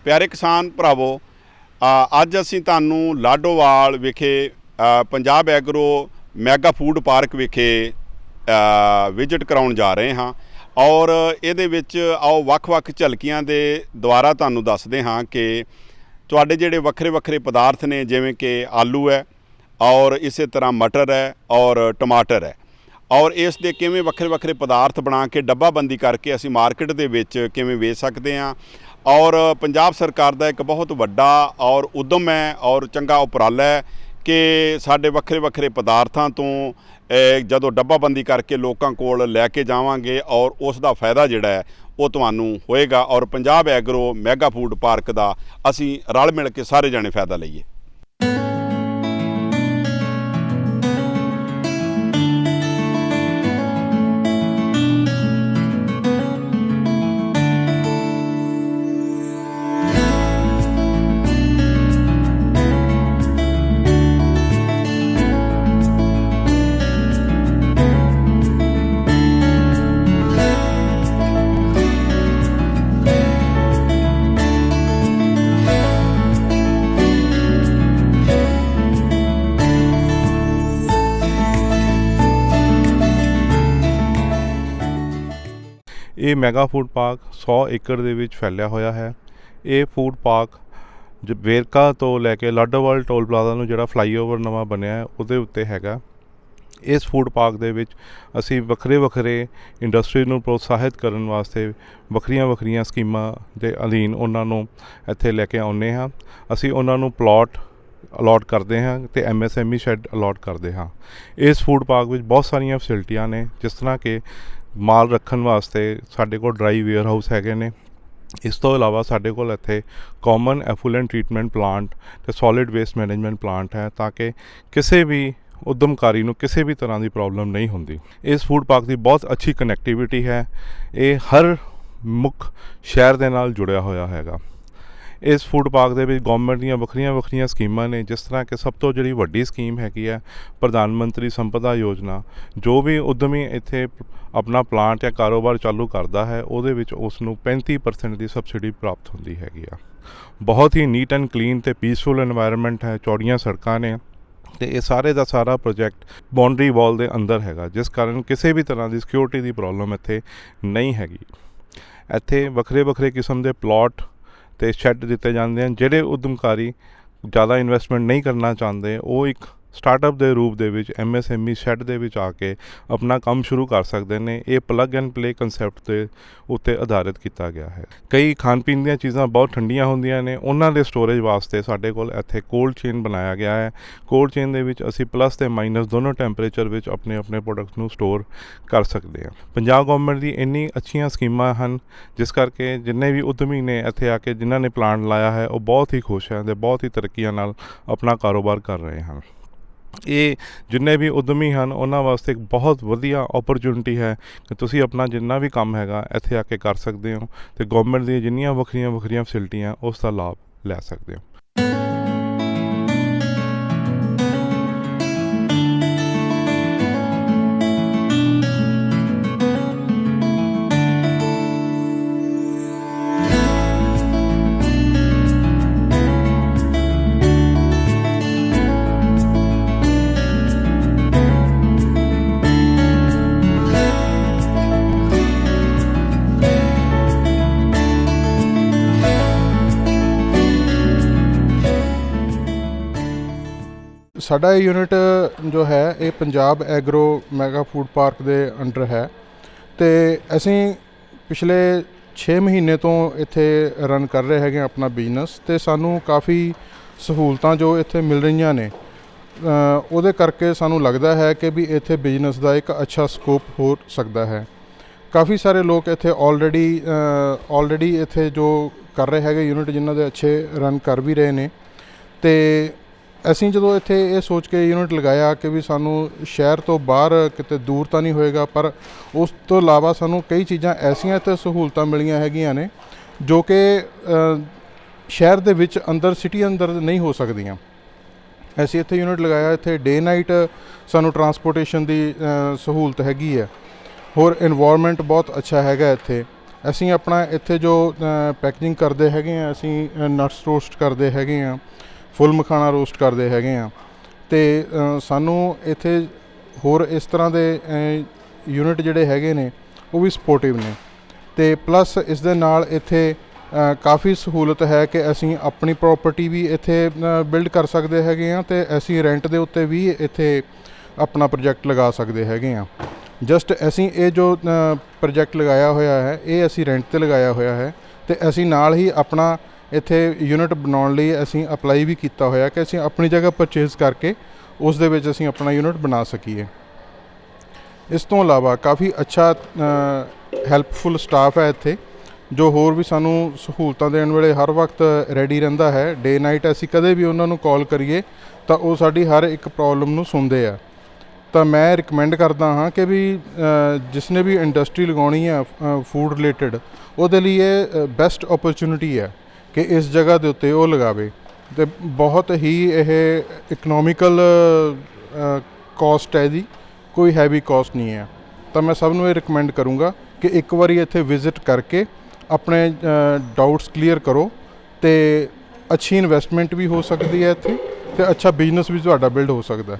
प्यारे किसान भरावो, अज असीं तुहानूं लाडोवाल विखे Punjab agro mega food park विखे विजिट कराउण जा रहे हाँ। और इहदे विच आओ वख-वख झलकियां दे द्वारा तुहानूं दसदे हाँ कि तुहाडे जिहड़े वक्खरे वक्खरे पदार्थ ने, जिवें कि आलू है और इस तरह मटर है और टमाटर है, और इस दे किवें वक्खरे वक्खरे पदार्थ बना के डब्बाबंदी करके असीं मार्केट दे विच किवें वेच सकते हैं। और पंजाब सरकार दा एक बहुत वड्डा और उद्यम है और चंगा उपराला है कि साडे वक्खरे वक्खरे पदार्थां तो जदों डब्बाबंदी करके लोकां कोल लैके जावांगे और उस दा फायदा जिहड़ा है वो तुहानूं होएगा। और Punjab agro mega food park दा असीं रल मिल के सारे जने फायदा लईए। ये मैगा फूड पार्क 100 एकड़ ਦੇ ਵਿੱਚ ਫੈਲਿਆ ਹੋਇਆ ਹੈ। ਇਹ ਫੂਡ ਪਾਰਕ ਵੇਰਕਾ ਤੋਂ ਲੈ ਕੇ ਲਾਡੋਵਾਲ ਟੋਲ ਪਲਾਜ਼ਾ ਨੂੰ ਜਿਹੜਾ ਫਲਾਈਓਵਰ ਨਵਾਂ ਬਣਿਆ ਹੈ ਉਹਦੇ ਉੱਤੇ ਹੈਗਾ। ਇਸ ਫੂਡ ਪਾਰਕ ਦੇ ਵਿੱਚ ਅਸੀਂ ਵੱਖਰੇ ਵੱਖਰੇ ਇੰਡਸਟਰੀ ਨੂੰ ਪ੍ਰੋਤਸਾਹਿਤ ਕਰਨ ਵਾਸਤੇ ਵੱਖਰੀਆਂ ਵੱਖਰੀਆਂ ਸਕੀਮਾਂ ਦੇ ਅਧੀਨ ਉਹਨਾਂ ਨੂੰ ਇੱਥੇ ਲੈ ਕੇ ਆਉਂਦੇ ਹਾਂ। ਅਸੀਂ ਉਹਨਾਂ ਨੂੰ ਪਲਾਟ ਅਲਾਟ ਕਰਦੇ ਹਾਂ ਅਤੇ MSME ਸ਼ੈੱਡ ਅਲਾਟ ਕਰਦੇ ਹਾਂ। ਇਸ ਫੂਡ ਪਾਰਕ ਵਿੱਚ ਬਹੁਤ ਸਾਰੀਆਂ ਫੈਸਿਲਿਟੀਆਂ ਨੇ, ਜਿਸ ਤਰ੍ਹਾਂ ਕਿ ਮਾਲ ਰੱਖਣ ਵਾਸਤੇ ਸਾਡੇ ਕੋਲ ਡਰਾਈ ਵੇਅਰ ਹਾਊਸ ਹੈਗੇ ਨੇ। ਇਸ ਤੋਂ ਇਲਾਵਾ ਸਾਡੇ ਕੋਲ ਇੱਥੇ ਕਾਮਨ ਐਫਲੂਐਂਟ ਟਰੀਟਮੈਂਟ ਪਲਾਂਟ ਅਤੇ ਸੋਲਿਡ ਵੇਸਟ ਮੈਨੇਜਮੈਂਟ ਪਲਾਂਟ ਹੈ, ਤਾਂ ਕਿ ਕਿਸੇ ਵੀ ਉਦਮਕਾਰੀ ਨੂੰ ਕਿਸੇ ਵੀ ਤਰ੍ਹਾਂ ਦੀ ਪ੍ਰੋਬਲਮ ਨਹੀਂ ਹੁੰਦੀ। ਇਸ ਫੂਡ ਪਾਰਕ ਦੀ ਬਹੁਤ ਅੱਛੀ ਕਨੈਕਟੀਵਿਟੀ ਹੈ। ਇਹ ਹਰ ਮੁੱਖ ਸ਼ਹਿਰ ਦੇ ਨਾਲ ਜੁੜਿਆ ਹੋਇਆ ਹੈਗਾ। ਇਸ ਫੂਡ ਪਾਰਕ ਦੇ ਵਿੱਚ ਗੌਰਮੈਂਟ ਦੀਆਂ ਵੱਖਰੀਆਂ ਵੱਖਰੀਆਂ ਸਕੀਮਾਂ ਨੇ, ਜਿਸ ਤਰ੍ਹਾਂ ਕਿ ਸਭ ਤੋਂ ਜਿਹੜੀ ਵੱਡੀ ਸਕੀਮ ਹੈਗੀ ਹੈ ਪ੍ਰਧਾਨ ਮੰਤਰੀ ਸੰਪਦਾ ਯੋਜਨਾ। ਜੋ ਵੀ ਉਦਮੀ ਇੱਥੇ ਆਪਣਾ ਪਲਾਂਟ ਜਾਂ ਕਾਰੋਬਾਰ ਚਾਲੂ ਕਰਦਾ ਹੈ ਉਹਦੇ ਵਿੱਚ ਉਸ ਨੂੰ 35% ਦੀ ਸਬਸਿਡੀ ਪ੍ਰਾਪਤ ਹੁੰਦੀ ਹੈਗੀ ਆ। ਬਹੁਤ ਹੀ ਨੀਟ ਐਂਡ ਕਲੀਨ ਅਤੇ ਪੀਸਫੁਲ ਇਨਵਾਇਰਮੈਂਟ ਹੈ, ਚੌੜੀਆਂ ਸੜਕਾਂ ਨੇ ਅਤੇ ਇਹ ਸਾਰੇ ਦਾ ਸਾਰਾ ਪ੍ਰੋਜੈਕਟ ਬਾਉਂਡਰੀ ਵਾਲ ਦੇ ਅੰਦਰ ਹੈਗਾ, ਜਿਸ ਕਾਰਨ ਕਿਸੇ ਵੀ ਤਰ੍ਹਾਂ ਦੀ ਸਿਕਿਉਰਿਟੀ ਦੀ ਪ੍ਰੋਬਲਮ ਇੱਥੇ ਨਹੀਂ ਹੈਗੀ। ਇੱਥੇ ਵੱਖਰੇ ਵੱਖਰੇ ਕਿਸਮ ਦੇ ਪਲਾਟ ਅਤੇ ਸ਼ੈੱਡ ਦਿੱਤੇ ਜਾਂਦੇ ਹਨ। ਜਿਹੜੇ ਉਦਮਕਾਰੀ ਜ਼ਿਆਦਾ ਇਨਵੈਸਟਮੈਂਟ ਨਹੀਂ ਕਰਨਾ ਚਾਹੁੰਦੇ ਉਹ ਇੱਕ ਸਟਾਰਟਅਪ ਦੇ ਰੂਪ ਦੇ ਵਿੱਚ MSME ਸ਼ੈੱਡ ਦੇ ਵਿੱਚ ਆ ਕੇ ਆਪਣਾ ਕੰਮ ਸ਼ੁਰੂ ਕਰ ਸਕਦੇ ਨੇ। ਇਹ ਪਲੱਗ ਐਂਡ ਪਲੇ ਕੰਸੈਪਟ ਦੇ ਉੱਤੇ ਆਧਾਰਿਤ ਕੀਤਾ ਗਿਆ ਹੈ। ਕਈ ਖਾਣ ਪੀਣ ਦੀਆਂ ਚੀਜ਼ਾਂ ਬਹੁਤ ਠੰਡੀਆਂ ਹੁੰਦੀਆਂ ਨੇ, ਉਹਨਾਂ ਦੇ ਸਟੋਰੇਜ ਵਾਸਤੇ ਸਾਡੇ ਕੋਲ ਇੱਥੇ ਕੋਲਡ ਚੇਨ ਬਣਾਇਆ ਗਿਆ ਹੈ। ਕੋਲਡ ਚੇਨ ਦੇ ਵਿੱਚ ਅਸੀਂ ਪਲੱਸ ਅਤੇ ਮਾਈਨਸ ਦੋਨੋਂ ਟੈਂਪਰੇਚਰ ਵਿੱਚ ਆਪਣੇ ਪ੍ਰੋਡਕਟਸ ਨੂੰ ਸਟੋਰ ਕਰ ਸਕਦੇ ਹਾਂ। ਪੰਜਾਬ ਗੌਰਮੈਂਟ ਦੀ ਇੰਨੀ ਅੱਛੀਆਂ ਸਕੀਮਾਂ ਹਨ, ਜਿਸ ਕਰਕੇ ਜਿੰਨੇ ਵੀ ਉਦਮੀ ਨੇ ਇੱਥੇ ਆ ਕੇ ਜਿਨ੍ਹਾਂ ਨੇ ਪਲਾਂਟ ਲਾਇਆ ਹੈ ਉਹ ਬਹੁਤ ਹੀ ਖੁਸ਼ ਹੈ ਅਤੇ ਬਹੁਤ ਹੀ ਤਰੱਕੀਆਂ ਨਾਲ ਆਪਣਾ ਕਾਰੋਬਾਰ ਕਰ ਰਹੇ ਹਨ। ਇਹ ਜਿੰਨੇ ਵੀ ਉਦਮੀ ਹਨ ਉਹਨਾਂ ਵਾਸਤੇ ਇੱਕ ਬਹੁਤ ਵਧੀਆ ਓਪਰਚੁਨਿਟੀ ਹੈ ਕਿ ਤੁਸੀਂ ਆਪਣਾ ਜਿੰਨਾ ਵੀ ਕੰਮ ਹੈਗਾ ਇੱਥੇ ਆ ਕੇ ਕਰ ਸਕਦੇ ਹੋ ਅਤੇ ਗੌਰਮੈਂਟ ਦੀਆਂ ਜਿੰਨੀਆਂ ਵੱਖਰੀਆਂ ਵੱਖਰੀਆਂ ਫੈਸਿਲਿਟੀਆਂ ਉਸ ਦਾ ਲਾਭ ਲੈ ਸਕਦੇ ਹੋ। ਸਾਡਾ ਯੂਨਿਟ ਜੋ ਹੈ ਇਹ Punjab agro mega food park ਦੇ ਅੰਡਰ ਹੈ ਅਤੇ ਅਸੀਂ ਪਿਛਲੇ 6 ਮਹੀਨੇ ਤੋਂ ਇੱਥੇ ਰਨ ਕਰ ਰਹੇ ਹੈਗੇ ਆਪਣਾ ਬਿਜ਼ਨਸ, ਅਤੇ ਸਾਨੂੰ ਕਾਫੀ ਸਹੂਲਤਾਂ ਜੋ ਇੱਥੇ ਮਿਲ ਰਹੀਆਂ ਨੇ ਉਹਦੇ ਕਰਕੇ ਸਾਨੂੰ ਲੱਗਦਾ ਹੈ ਕਿ ਵੀ ਇੱਥੇ ਬਿਜ਼ਨਸ ਦਾ ਇੱਕ ਅੱਛਾ ਸਕੋਪ ਹੋ ਸਕਦਾ ਹੈ। ਕਾਫੀ ਸਾਰੇ ਲੋਕ ਇੱਥੇ ਆਲਰੇਡੀ ਇੱਥੇ ਜੋ ਕਰ ਰਹੇ ਹੈਗੇ ਯੂਨਿਟ, ਜਿਨ੍ਹਾਂ ਦੇ ਅੱਛੇ ਰਨ ਕਰ ਵੀ ਰਹੇ ਨੇ। ਅਤੇ ਅਸੀਂ ਜਦੋਂ ਇੱਥੇ ਇਹ ਸੋਚ ਕੇ ਯੂਨਿਟ ਲਗਾਇਆ ਕਿ ਵੀ ਸਾਨੂੰ ਸ਼ਹਿਰ ਤੋਂ ਬਾਹਰ ਕਿਤੇ ਦੂਰ ਤਾਂ ਨਹੀਂ ਹੋਏਗਾ, ਪਰ ਉਸ ਤੋਂ ਇਲਾਵਾ ਸਾਨੂੰ ਕਈ ਚੀਜ਼ਾਂ ਐਸੀਆਂ ਇੱਥੇ ਸਹੂਲਤਾਂ ਮਿਲੀਆਂ ਹੈਗੀਆਂ ਨੇ ਜੋ ਕਿ ਸ਼ਹਿਰ ਦੇ ਵਿੱਚ ਅੰਦਰ ਸਿਟੀ ਅੰਦਰ ਨਹੀਂ ਹੋ ਸਕਦੀਆਂ। ਅਸੀਂ ਇੱਥੇ ਯੂਨਿਟ ਲਗਾਇਆ, ਇੱਥੇ ਡੇ ਨਾਈਟ ਸਾਨੂੰ ਟਰਾਂਸਪੋਰਟੇਸ਼ਨ ਦੀ ਸਹੂਲਤ ਹੈਗੀ ਹੈ। ਹੋਰ ਇਨਵਾਇਰਮੈਂਟ ਬਹੁਤ ਅੱਛਾ ਹੈਗਾ ਇੱਥੇ। ਅਸੀਂ ਆਪਣਾ ਇੱਥੇ ਜੋ ਪੈਕੇਜਿੰਗ ਕਰਦੇ ਹੈਗੇ ਆ, ਅਸੀਂ ਨਟਸ ਰੋਸਟ ਕਰਦੇ ਹੈਗੇ ਆ, ਫੁੱਲ ਮਖਾਣਾ ਰੋਸਟ ਕਰਦੇ ਹੈਗੇ ਆ, ਅਤੇ ਸਾਨੂੰ ਇੱਥੇ ਹੋਰ ਇਸ ਤਰ੍ਹਾਂ ਦੇ ਯੂਨਿਟ ਜਿਹੜੇ ਹੈਗੇ ਨੇ ਉਹ ਵੀ ਸਪੋਰਟਿਵ ਨੇ। ਅਤੇ ਪਲੱਸ ਇਸ ਦੇ ਨਾਲ ਇੱਥੇ ਕਾਫੀ ਸਹੂਲਤ ਹੈ ਕਿ ਅਸੀਂ ਆਪਣੀ ਪ੍ਰੋਪਰਟੀ ਵੀ ਇੱਥੇ ਬਿਲਡ ਕਰ ਸਕਦੇ ਹੈਗੇ ਹਾਂ, ਅਤੇ ਅਸੀਂ ਰੈਂਟ ਦੇ ਉੱਤੇ ਵੀ ਇੱਥੇ ਆਪਣਾ ਪ੍ਰੋਜੈਕਟ ਲਗਾ ਸਕਦੇ ਹੈਗੇ ਹਾਂ। ਜਸਟ ਅਸੀਂ ਇਹ ਜੋ ਪ੍ਰੋਜੈਕਟ ਲਗਾਇਆ ਹੋਇਆ ਹੈ ਇਹ ਅਸੀਂ ਰੈਂਟ 'ਤੇ ਲਗਾਇਆ ਹੋਇਆ ਹੈ, ਅਤੇ ਅਸੀਂ ਨਾਲ ਹੀ ਆਪਣਾ ਇੱਥੇ ਯੂਨਿਟ ਬਣਾਉਣ ਲਈ ਅਸੀਂ ਅਪਲਾਈ ਵੀ ਕੀਤਾ ਹੋਇਆ ਕਿ ਅਸੀਂ ਆਪਣੀ ਜਗ੍ਹਾ ਪਰਚੇਜ਼ ਕਰਕੇ ਉਸ ਦੇ ਵਿੱਚ ਅਸੀਂ ਆਪਣਾ ਯੂਨਿਟ ਬਣਾ ਸਕੀਏ। ਇਸ ਤੋਂ ਇਲਾਵਾ ਕਾਫੀ ਅੱਛਾ ਹੈਲਪਫੁਲ ਸਟਾਫ ਹੈ ਇੱਥੇ, ਜੋ ਹੋਰ ਵੀ ਸਾਨੂੰ ਸਹੂਲਤਾਂ ਦੇਣ ਵੇਲੇ ਹਰ ਵਕਤ ਰੈਡੀ ਰਹਿੰਦਾ ਹੈ। ਡੇ ਨਾਈਟ ਅਸੀਂ ਕਦੇ ਵੀ ਉਹਨਾਂ ਨੂੰ ਕਾਲ ਕਰੀਏ ਤਾਂ ਉਹ ਸਾਡੀ ਹਰ ਇੱਕ ਪ੍ਰੋਬਲਮ ਨੂੰ ਸੁਣਦੇ ਆ। ਤਾਂ ਮੈਂ ਰਿਕਮੈਂਡ ਕਰਦਾ ਹਾਂ ਕਿ ਵੀ ਜਿਸ ਨੇ ਵੀ ਇੰਡਸਟਰੀ ਲਗਾਉਣੀ ਹੈ ਫੂਡ ਰਿਲੇਟਡ, ਉਹਦੇ ਲਈ ਇਹ ਬੈਸਟ ਓਪਰਚੁਨਿਟੀ ਹੈ ਕਿ ਇਸ ਜਗ੍ਹਾ ਦੇ ਉੱਤੇ ਉਹ ਲਗਾਵੇ, ਅਤੇ ਬਹੁਤ ਹੀ ਇਹ ਇਕਨੋਮਿਕਲ ਕੋਸਟ ਹੈ ਇਹਦੀ, ਕੋਈ ਹੈਵੀ ਕੋਸਟ ਨਹੀਂ ਹੈ। ਤਾਂ ਮੈਂ ਸਭ ਨੂੰ ਇਹ ਰਿਕਮੈਂਡ ਕਰੂੰਗਾ ਕਿ ਇੱਕ ਵਾਰੀ ਇੱਥੇ ਵਿਜ਼ਿਟ ਕਰਕੇ ਆਪਣੇ ਡਾਊਟਸ ਕਲੀਅਰ ਕਰੋ, ਅਤੇ ਅੱਛੀ ਇਨਵੈਸਟਮੈਂਟ ਵੀ ਹੋ ਸਕਦੀ ਹੈ ਇੱਥੇ, ਅਤੇ ਅੱਛਾ ਬਿਜ਼ਨਸ ਵੀ ਤੁਹਾਡਾ ਬਿਲਡ ਹੋ ਸਕਦਾ।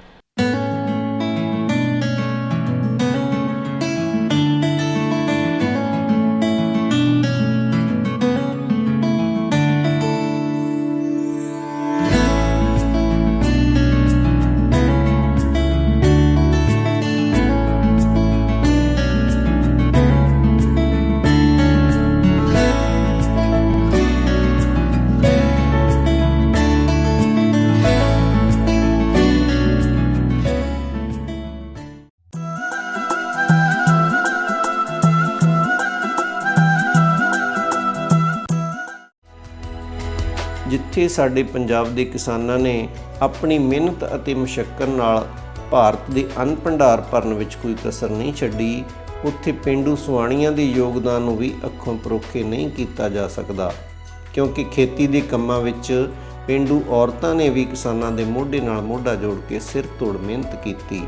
ਜਿੱਥੇ ਸਾਡੇ ਪੰਜਾਬ ਦੇ ਕਿਸਾਨਾਂ ਨੇ ਆਪਣੀ ਮਿਹਨਤ ਅਤੇ ਮੁਸ਼ੱਕਤ ਨਾਲ ਭਾਰਤ ਦੇ ਅੰਨ ਭੰਡਾਰ ਭਰਨ ਵਿੱਚ ਕੋਈ ਕਸਰ ਨਹੀਂ ਛੱਡੀ, ਉੱਥੇ ਪੇਂਡੂ ਸੁਆਣੀਆਂ ਦੇ ਯੋਗਦਾਨ ਨੂੰ ਵੀ ਅੱਖੋਂ ਪਰੋਖੇ ਨਹੀਂ ਕੀਤਾ ਜਾ ਸਕਦਾ, ਕਿਉਂਕਿ ਖੇਤੀ ਦੇ ਕੰਮਾਂ ਵਿੱਚ ਪੇਂਡੂ ਔਰਤਾਂ ਨੇ ਵੀ ਕਿਸਾਨਾਂ ਦੇ ਮੋਢੇ ਨਾਲ ਮੋਢਾ ਜੋੜ ਕੇ ਸਿਰ ਤੋੜ ਮਿਹਨਤ ਕੀਤੀ।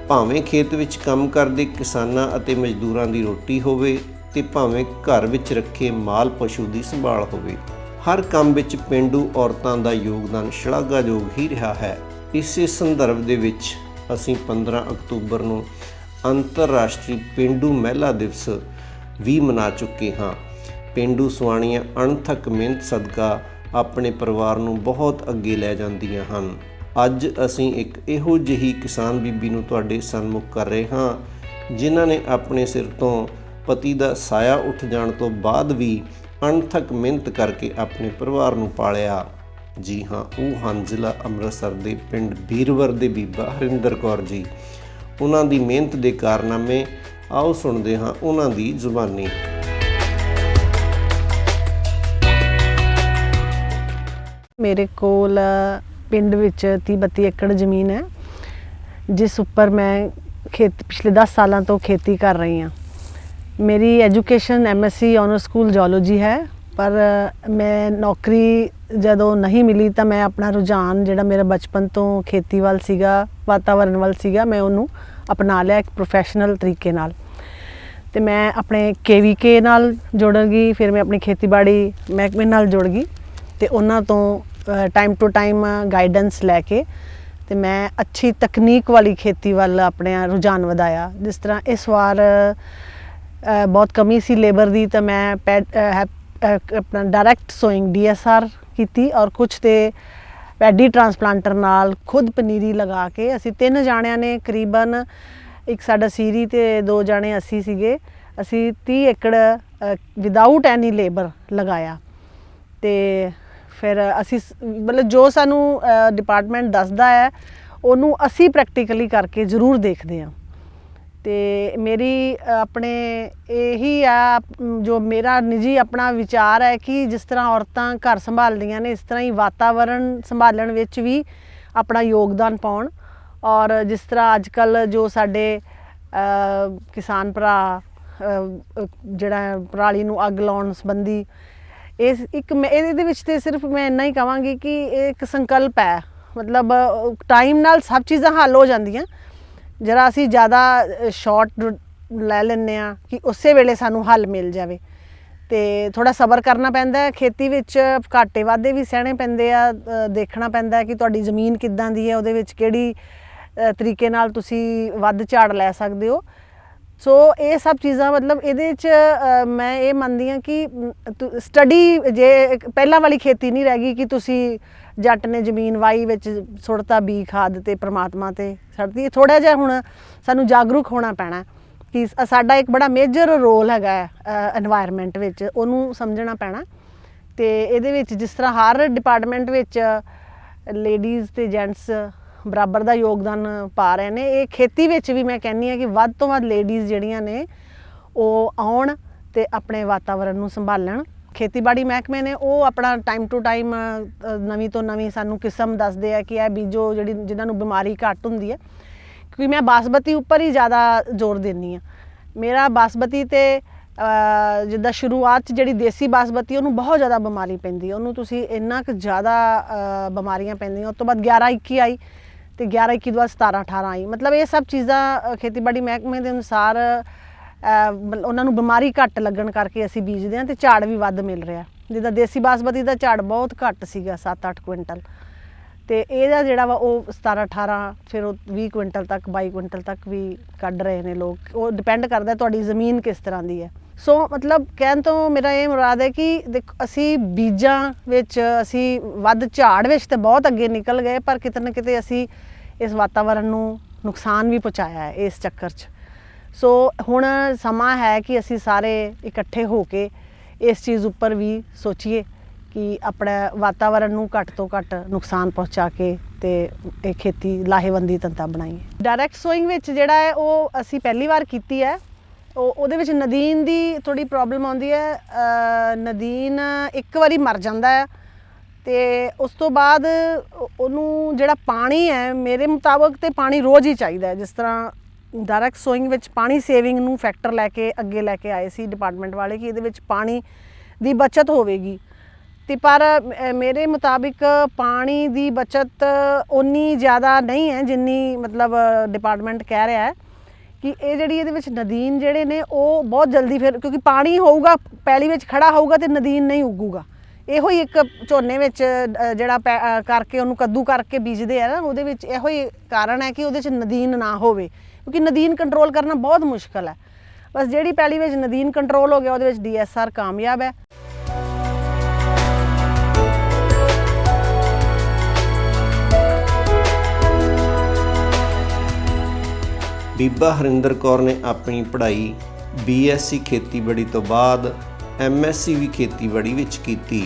ਭਾਵੇਂ ਖੇਤ ਵਿੱਚ ਕੰਮ ਕਰਦੇ ਕਿਸਾਨਾਂ ਅਤੇ ਮਜ਼ਦੂਰਾਂ ਦੀ ਰੋਟੀ ਹੋਵੇ ਤੇ ਭਾਵੇਂ ਘਰ ਵਿੱਚ ਰੱਖੇ ਮਾਲ ਪਸ਼ੂ ਦੀ ਸੰਭਾਲ ਹੋਵੇ, ਹਰ ਕੰਮ ਵਿੱਚ ਪੇਂਡੂ ਔਰਤਾਂ ਦਾ ਯੋਗਦਾਨ ਸ਼ਲਾਘਾਯੋਗ ਹੀ ਰਿਹਾ ਹੈ। ਇਸੇ ਸੰਦਰਭ ਦੇ ਵਿੱਚ ਅਸੀਂ 15 ਅਕਤੂਬਰ ਨੂੰ ਅੰਤਰਰਾਸ਼ਟਰੀ ਪੇਂਡੂ ਮਹਿਲਾ ਦਿਵਸ ਵੀ ਮਨਾ ਚੁੱਕੇ ਹਾਂ। ਪੇਂਡੂ ਸੁਆਣੀਆਂ ਅਣਥੱਕ ਮਿਹਨਤ ਸਦਕਾ ਆਪਣੇ ਪਰਿਵਾਰ ਨੂੰ ਬਹੁਤ ਅੱਗੇ ਲੈ ਜਾਂਦੀਆਂ ਹਨ। ਅੱਜ ਅਸੀਂ ਇੱਕ ਇਹੋ ਜਿਹੀ ਕਿਸਾਨ ਬੀਬੀ ਨੂੰ ਤੁਹਾਡੇ ਸਨਮੁਖ ਕਰ ਰਹੇ ਹਾਂ, ਜਿਨ੍ਹਾਂ ਨੇ ਆਪਣੇ ਸਿਰ ਤੋਂ ਪਤੀ ਦਾ ਸਾਇਆ ਉੱਠ ਜਾਣ ਤੋਂ ਬਾਅਦ ਵੀ ਅਣਥੱਕ ਮਿਹਨਤ ਕਰਕੇ ਆਪਣੇ ਪਰਿਵਾਰ ਨੂੰ ਪਾਲਿਆ। ਜੀ ਹਾਂ, ਉਹ ਹਨ ਜ਼ਿਲ੍ਹਾ ਅੰਮ੍ਰਿਤਸਰ ਦੇ ਪਿੰਡ ਬੀਰਵਰ ਦੇ ਬੀਬਾ ਹਰਿੰਦਰ ਕੌਰ ਜੀ। ਉਹਨਾਂ ਦੀ ਮਿਹਨਤ ਦੇ ਕਾਰਨਾਮੇ ਆਓ ਸੁਣਦੇ ਹਾਂ ਉਹਨਾਂ ਦੀ ਜ਼ੁਬਾਨੀ। ਮੇਰੇ ਕੋਲ ਪਿੰਡ ਵਿੱਚ 30-32 ਏਕੜ ਜ਼ਮੀਨ ਹੈ, ਜਿਸ ਉੱਪਰ ਮੈਂ ਪਿਛਲੇ 10 ਸਾਲਾਂ ਤੋਂ ਖੇਤੀ ਕਰ ਰਹੀ ਹਾਂ। ਮੇਰੀ education MSc honour school geology है, पर मैं नौकरी ਜਦੋਂ नहीं मिली ਤਾਂ ਮੈਂ ਆਪਣਾ ਰੁਝਾਨ ਜਿਹੜਾ ਮੇਰਾ ਬਚਪਨ ਤੋਂ ਖੇਤੀ ਵੱਲ ਸੀਗਾ, ਵਾਤਾਵਰਨ ਵੱਲ ਸੀਗਾ, ਮੈਂ ਉਹਨੂੰ ਅਪਣਾ ਲਿਆ ਇੱਕ ਪ੍ਰੋਫੈਸ਼ਨਲ ਤਰੀਕੇ ਨਾਲ। ਤੇ ਮੈਂ ਆਪਣੇ KVK ਨਾਲ ਜੁੜ ਗਈ, ਫਿਰ ਮੈਂ ਆਪਣੀ ਖੇਤੀਬਾੜੀ ਮਹਿਕਮੇ ਨਾਲ ਜੁੜ ਗਈ ਤੇ ਉਹਨਾਂ ਤੋਂ ਟਾਈਮ ਟੂ ਟਾਈਮ ਗਾਈਡੈਂਸ ਲੈ ਕੇ ਤੇ ਮੈਂ ਅੱਛੀ ਤਕਨੀਕ ਵਾਲੀ ਖੇਤੀ ਵੱਲ ਆਪਣੇ ਰੁਝਾਨ ਵਧਾਇਆ। ਜਿਸ ਤਰ੍ਹਾਂ ਇਸ ਵਾਰ ਬਹੁਤ ਕਮੀ ਸੀ ਲੇਬਰ ਦੀ, ਤਾਂ ਮੈਂ ਆਪਣਾ ਡਾਇਰੈਕਟ ਸੋਇੰਗ DSR ਕੀਤੀ ਔਰ ਕੁਛ ਤੇ ਪੈਡੀ ਟਰਾਂਸਪਲਾਂਟਰ ਨਾਲ ਖੁਦ ਪਨੀਰੀ ਲਗਾ ਕੇ ਅਸੀਂ 3 ਜਾਣਿਆਂ ਨੇ ਕਰੀਬਨ, ਇੱਕ ਸਾਡਾ ਸੀਰੀ ਤੇ 2 ਜਾਣੇ ਅਸੀਂ ਸੀਗੇ, ਅਸੀਂ 30 ਏਕੜ ਵਿਦਆਊਟ ਐਨੀ ਲੇਬਰ ਲਗਾਇਆ। ਤੇ ਫਿਰ ਅਸੀਂ ਮਤਲਬ ਜੋ ਸਾਨੂੰ ਡਿਪਾਰਟਮੈਂਟ ਦੱਸਦਾ ਹੈ ਉਹਨੂੰ ਅਸੀਂ ਪ੍ਰੈਕਟੀਕਲੀ ਕਰਕੇ ਜ਼ਰੂਰ ਦੇਖਦੇ ਹਾਂ। ਤੇ ਮੇਰੀ ਆਪਣੇ ਇਹੀ ਆ, ਜੋ ਮੇਰਾ ਨਿੱਜੀ ਆਪਣਾ ਵਿਚਾਰ ਹੈ ਕਿ ਜਿਸ ਤਰ੍ਹਾਂ ਔਰਤਾਂ ਘਰ ਸੰਭਾਲਦੀਆਂ ਨੇ, ਇਸ ਤਰ੍ਹਾਂ ਹੀ ਵਾਤਾਵਰਨ ਸੰਭਾਲਣ ਵਿੱਚ ਵੀ ਆਪਣਾ ਯੋਗਦਾਨ ਪਾਉਣ। ਔਰ ਜਿਸ ਤਰ੍ਹਾਂ ਅੱਜ ਕੱਲ੍ਹ ਜੋ ਸਾਡੇ ਕਿਸਾਨ ਭਰਾ ਜਿਹੜਾ ਪਰਾਲੀ ਨੂੰ ਅੱਗ ਲਾਉਣ ਸੰਬੰਧੀ ਇਹਦੇ ਵਿੱਚ ਤੇ ਸਿਰਫ ਮੈਂ ਇੰਨਾ ਹੀ ਕਹਾਂਗੀ ਕਿ ਇਹ ਇੱਕ ਸੰਕਲਪ ਹੈ। ਮਤਲਬ ਟਾਈਮ ਨਾਲ ਸਭ ਚੀਜ਼ਾਂ ਹੱਲ ਹੋ ਜਾਂਦੀਆਂ, ਜਰਾ ਅਸੀਂ ਜ਼ਿਆਦਾ ਸ਼ਾਰਟ ਲੈ ਲੈਂਦੇ ਹਾਂ ਕਿ ਉਸੇ ਵੇਲੇ ਸਾਨੂੰ ਹੱਲ ਮਿਲ ਜਾਵੇ। ਤੇ ਥੋੜਾ ਸਬਰ ਕਰਨਾ ਪੈਂਦਾ ਹੈ। ਖੇਤੀ ਵਿੱਚ ਘਾਟੇ ਵਾਧੇ ਵੀ ਸਹਿਣੇ ਪੈਂਦੇ ਆ, ਦੇਖਣਾ ਪੈਂਦਾ ਹੈ ਕਿ ਤੁਹਾਡੀ ਜ਼ਮੀਨ ਕਿੱਦਾਂ ਦੀ ਹੈ, ਉਹਦੇ ਵਿੱਚ ਕਿਹੜੀ ਤਰੀਕੇ ਨਾਲ ਤੁਸੀਂ ਵੱਧ ਝਾੜ ਲੈ ਸਕਦੇ ਹੋ। ਸੋ ਇਹ ਸਭ ਚੀਜ਼ਾਂ ਮਤਲਬ ਇਹਦੇ 'ਚ ਮੈਂ ਇਹ ਮੰਨਦੀ ਹਾਂ ਕਿ ਸਟੱਡੀ, ਜੇ ਪਹਿਲਾਂ ਵਾਲੀ ਖੇਤੀ ਨਹੀਂ ਰਹਿ ਗਈ ਕਿ ਤੁਸੀਂ ਜੱਟ ਨੇ ਜ਼ਮੀਨ ਵਾਈ ਵਿੱਚ ਸੁੱਟਤਾ ਬੀ ਖਾਦ ਤੇ ਪ੍ਰਮਾਤਮਾ ਤੇ ਛੱਡਤੀ। ਥੋੜ੍ਹਾ ਜਿਹਾ ਹੁਣ ਸਾਨੂੰ ਜਾਗਰੂਕ ਹੋਣਾ ਪੈਣਾ ਕਿ ਸਾਡਾ ਇੱਕ ਬੜਾ ਮੇਜਰ ਰੋਲ ਹੈਗਾ ਐਨਵਾਇਰਨਮੈਂਟ ਵਿੱਚ, ਉਹਨੂੰ ਸਮਝਣਾ ਪੈਣਾ। ਤੇ ਇਹਦੇ ਵਿੱਚ ਜਿਸ ਤਰ੍ਹਾਂ ਹਰ ਡਿਪਾਰਟਮੈਂਟ ਵਿੱਚ ਲੇਡੀਜ਼ ਤੇ ਜੈਂਟਸ ਬਰਾਬਰ ਦਾ ਯੋਗਦਾਨ ਪਾ ਰਹੇ ਨੇ, ਇਹ ਖੇਤੀ ਵਿੱਚ ਵੀ ਮੈਂ ਕਹਿੰਦੀ ਹਾਂ ਕਿ ਵੱਧ ਤੋਂ ਵੱਧ ਲੇਡੀਜ਼ ਜਿਹੜੀਆਂ ਨੇ ਉਹ ਆਉਣ ਤੇ ਆਪਣੇ ਵਾਤਾਵਰਨ ਨੂੰ ਸੰਭਾਲਣ। ਖੇਤੀਬਾੜੀ ਮਹਿਕਮੇ ਨੇ ਉਹ ਆਪਣਾ ਟਾਈਮ ਟੂ ਟਾਈਮ ਨਵੀਂ ਤੋਂ ਨਵੀਂ ਸਾਨੂੰ ਕਿਸਮ ਦੱਸਦੇ ਆ ਕਿ ਇਹ ਬੀਜੋ ਜਿਨ੍ਹਾਂ ਨੂੰ ਬਿਮਾਰੀ ਘੱਟ ਹੁੰਦੀ ਹੈ, ਕਿਉਂਕਿ ਮੈਂ ਬਾਸਮਤੀ ਉੱਪਰ ਹੀ ਜ਼ਿਆਦਾ ਜ਼ੋਰ ਦਿੰਦੀ ਹਾਂ। ਮੇਰਾ ਬਾਸਮਤੀ ਤੇ ਜਿੱਦਾਂ ਸ਼ੁਰੂਆਤ 'ਚ ਜਿਹੜੀ ਦੇਸੀ ਬਾਸਮਤੀ ਉਹਨੂੰ ਬਹੁਤ ਜ਼ਿਆਦਾ ਬਿਮਾਰੀ ਪੈਂਦੀ ਹੈ, ਉਹਨੂੰ ਤੁਸੀਂ ਇੰਨਾ ਕੁ ਜ਼ਿਆਦਾ ਬਿਮਾਰੀਆਂ ਪੈਂਦੀਆਂ। ਉਸ ਤੋਂ ਬਾਅਦ 11-21 ਆਈ ਤੇ 11-21 ਤੋਂ ਬਾਅਦ 17-18 ਆਈ। ਮਤਲਬ ਇਹ ਸਭ ਚੀਜ਼ਾਂ ਖੇਤੀਬਾੜੀ ਮਹਿਕਮੇ ਦੇ ਅਨੁਸਾਰ ਉਹਨਾਂ ਨੂੰ ਬਿਮਾਰੀ ਘੱਟ ਲੱਗਣ ਕਰਕੇ ਅਸੀਂ ਬੀਜਦੇ ਹਾਂ ਤੇ ਝਾੜ ਵੀ ਵੱਧ ਮਿਲ ਰਿਹਾ। ਜਿੱਦਾਂ ਦੇਸੀ ਬਾਸਮਤੀ ਦਾ ਝਾੜ ਬਹੁਤ ਘੱਟ ਸੀਗਾ, 7-8 ਕੁਇੰਟਲ, ਤੇ ਇਹਦਾ ਜਿਹੜਾ ਵਾ ਉਹ 17-18 ਫਿਰ ਉਹ 20 ਕੁਇੰਟਲ ਤੱਕ 22 ਕੁਇੰਟਲ ਤੱਕ ਵੀ ਕੱਢ ਰਹੇ ਨੇ ਲੋਕ। ਉਹ ਡਿਪੈਂਡ ਕਰਦਾ ਤੁਹਾਡੀ ਜ਼ਮੀਨ ਕਿਸ ਤਰ੍ਹਾਂ ਦੀ ਹੈ। ਸੋ ਮਤਲਬ ਕਹਿਣ ਤੋਂ ਮੇਰਾ ਇਹ ਮੁਰਾਦ ਹੈ ਕਿ ਦੇਖੋ ਅਸੀਂ ਬੀਜਾਂ ਵਿੱਚ ਅਸੀਂ ਵੱਧ ਝਾੜ ਵਿੱਚ ਤਾਂ ਬਹੁਤ ਅੱਗੇ ਨਿਕਲ ਗਏ, ਪਰ ਕਿਤੇ ਨਾ ਕਿਤੇ ਅਸੀਂ ਇਸ ਵਾਤਾਵਰਨ ਨੂੰ ਨੁਕਸਾਨ ਵੀ ਪਹੁੰਚਾਇਆ ਹੈ ਇਸ ਚੱਕਰ 'ਚ। ਸੋ ਹੁਣ ਸਮਾਂ ਹੈ ਕਿ ਅਸੀਂ ਸਾਰੇ ਇਕੱਠੇ ਹੋ ਕੇ ਇਸ ਚੀਜ਼ ਉੱਪਰ ਵੀ ਸੋਚੀਏ ਕਿ ਆਪਣੇ ਵਾਤਾਵਰਨ ਨੂੰ ਘੱਟ ਤੋਂ ਘੱਟ ਨੁਕਸਾਨ ਪਹੁੰਚਾ ਕੇ ਤੇ ਇਹ ਖੇਤੀ ਲਾਹੇਵੰਦੀ ਧੰਦਾ ਬਣਾਈਏ। ਡਾਇਰੈਕਟ ਸੋਇੰਗ ਵਿੱਚ ਜਿਹੜਾ ਹੈ ਉਹ ਅਸੀਂ ਪਹਿਲੀ ਵਾਰ ਕੀਤੀ ਹੈ। ਉਹਦੇ ਵਿੱਚ ਨਦੀਨ ਦੀ ਥੋੜੀ ਪ੍ਰੋਬਲਮ ਆਉਂਦੀ ਹੈ। ਨਦੀਨ ਇੱਕ ਵਾਰੀ ਮਰ ਜਾਂਦਾ ਹੈ ਤੇ ਉਸ ਤੋਂ ਬਾਅਦ ਉਹਨੂੰ ਜਿਹੜਾ ਪਾਣੀ ਹੈ, ਮੇਰੇ ਮੁਤਾਬਕ ਤੇ ਪਾਣੀ ਰੋਜ਼ ਹੀ ਚਾਹੀਦਾ ਹੈ। ਜਿਸ ਤਰ੍ਹਾਂ ਡਾਇਰੈਕਟ ਸੋਇੰਗ ਵਿੱਚ ਪਾਣੀ ਸੇਵਿੰਗ ਨੂੰ ਫੈਕਟਰ ਲੈ ਕੇ ਅੱਗੇ ਲੈ ਕੇ ਆਏ ਸੀ ਡਿਪਾਰਟਮੈਂਟ ਵਾਲੇ ਕਿ ਇਹਦੇ ਵਿੱਚ ਪਾਣੀ ਦੀ ਬਚਤ ਹੋਵੇਗੀ, ਤੇ ਪਰ ਮੇਰੇ ਮੁਤਾਬਿਕ ਪਾਣੀ ਦੀ ਬਚਤ ਉਨੀ ਜ਼ਿਆਦਾ ਨਹੀਂ ਹੈ ਜਿੰਨੀ ਮਤਲਬ ਡਿਪਾਰਟਮੈਂਟ ਕਹਿ ਰਿਹਾ ਹੈ ਕਿ ਇਹ ਜਿਹੜੀ ਇਹਦੇ ਵਿੱਚ ਨਦੀਨ ਜਿਹੜੇ ਨੇ ਉਹ ਬਹੁਤ ਜਲਦੀ, ਫਿਰ ਕਿਉਂਕਿ ਪਾਣੀ ਹੋਊਗਾ ਪੈਲੀ ਵਿੱਚ ਖੜਾ ਹੋਊਗਾ ਤੇ ਨਦੀਨ ਨਹੀਂ ਉੱਗੂਗਾ। ਇਹੋ ਹੀ ਇੱਕ ਝੋਨੇ ਵਿੱਚ ਜਿਹੜਾ ਕਰਕੇ ਉਹਨੂੰ ਕੱਦੂ ਕਰਕੇ ਬੀਜਦੇ ਆ ਨਾ, ਉਹਦੇ ਵਿੱਚ ਇਹੋ ਹੀ ਕਾਰਨ ਹੈ ਕਿ ਉਹਦੇ 'ਚ ਨਦੀਨ ਨਾ ਹੋਵੇ, ਕਿਉਂਕਿ ਨਦੀਨ ਕੰਟਰੋਲ ਕਰਨਾ ਬਹੁਤ ਮੁਸ਼ਕਲ ਹੈ। ਬਸ ਜਿਹੜੀ ਪੈਲੀ ਵਿੱਚ ਨਦੀਨ ਕੰਟਰੋਲ ਹੋ ਗਿਆ ਉਹਦੇ ਵਿੱਚ DSR ਕਾਮਯਾਬ ਹੈ। ਬੀਬਾ ਹਰਿੰਦਰ ਕੌਰ ਨੇ ਆਪਣੀ ਪੜ੍ਹਾਈ BSc ਖੇਤੀਬਾੜੀ ਤੋਂ ਬਾਅਦ MSc ਵੀ ਖੇਤੀਬਾੜੀ ਵਿੱਚ ਕੀਤੀ।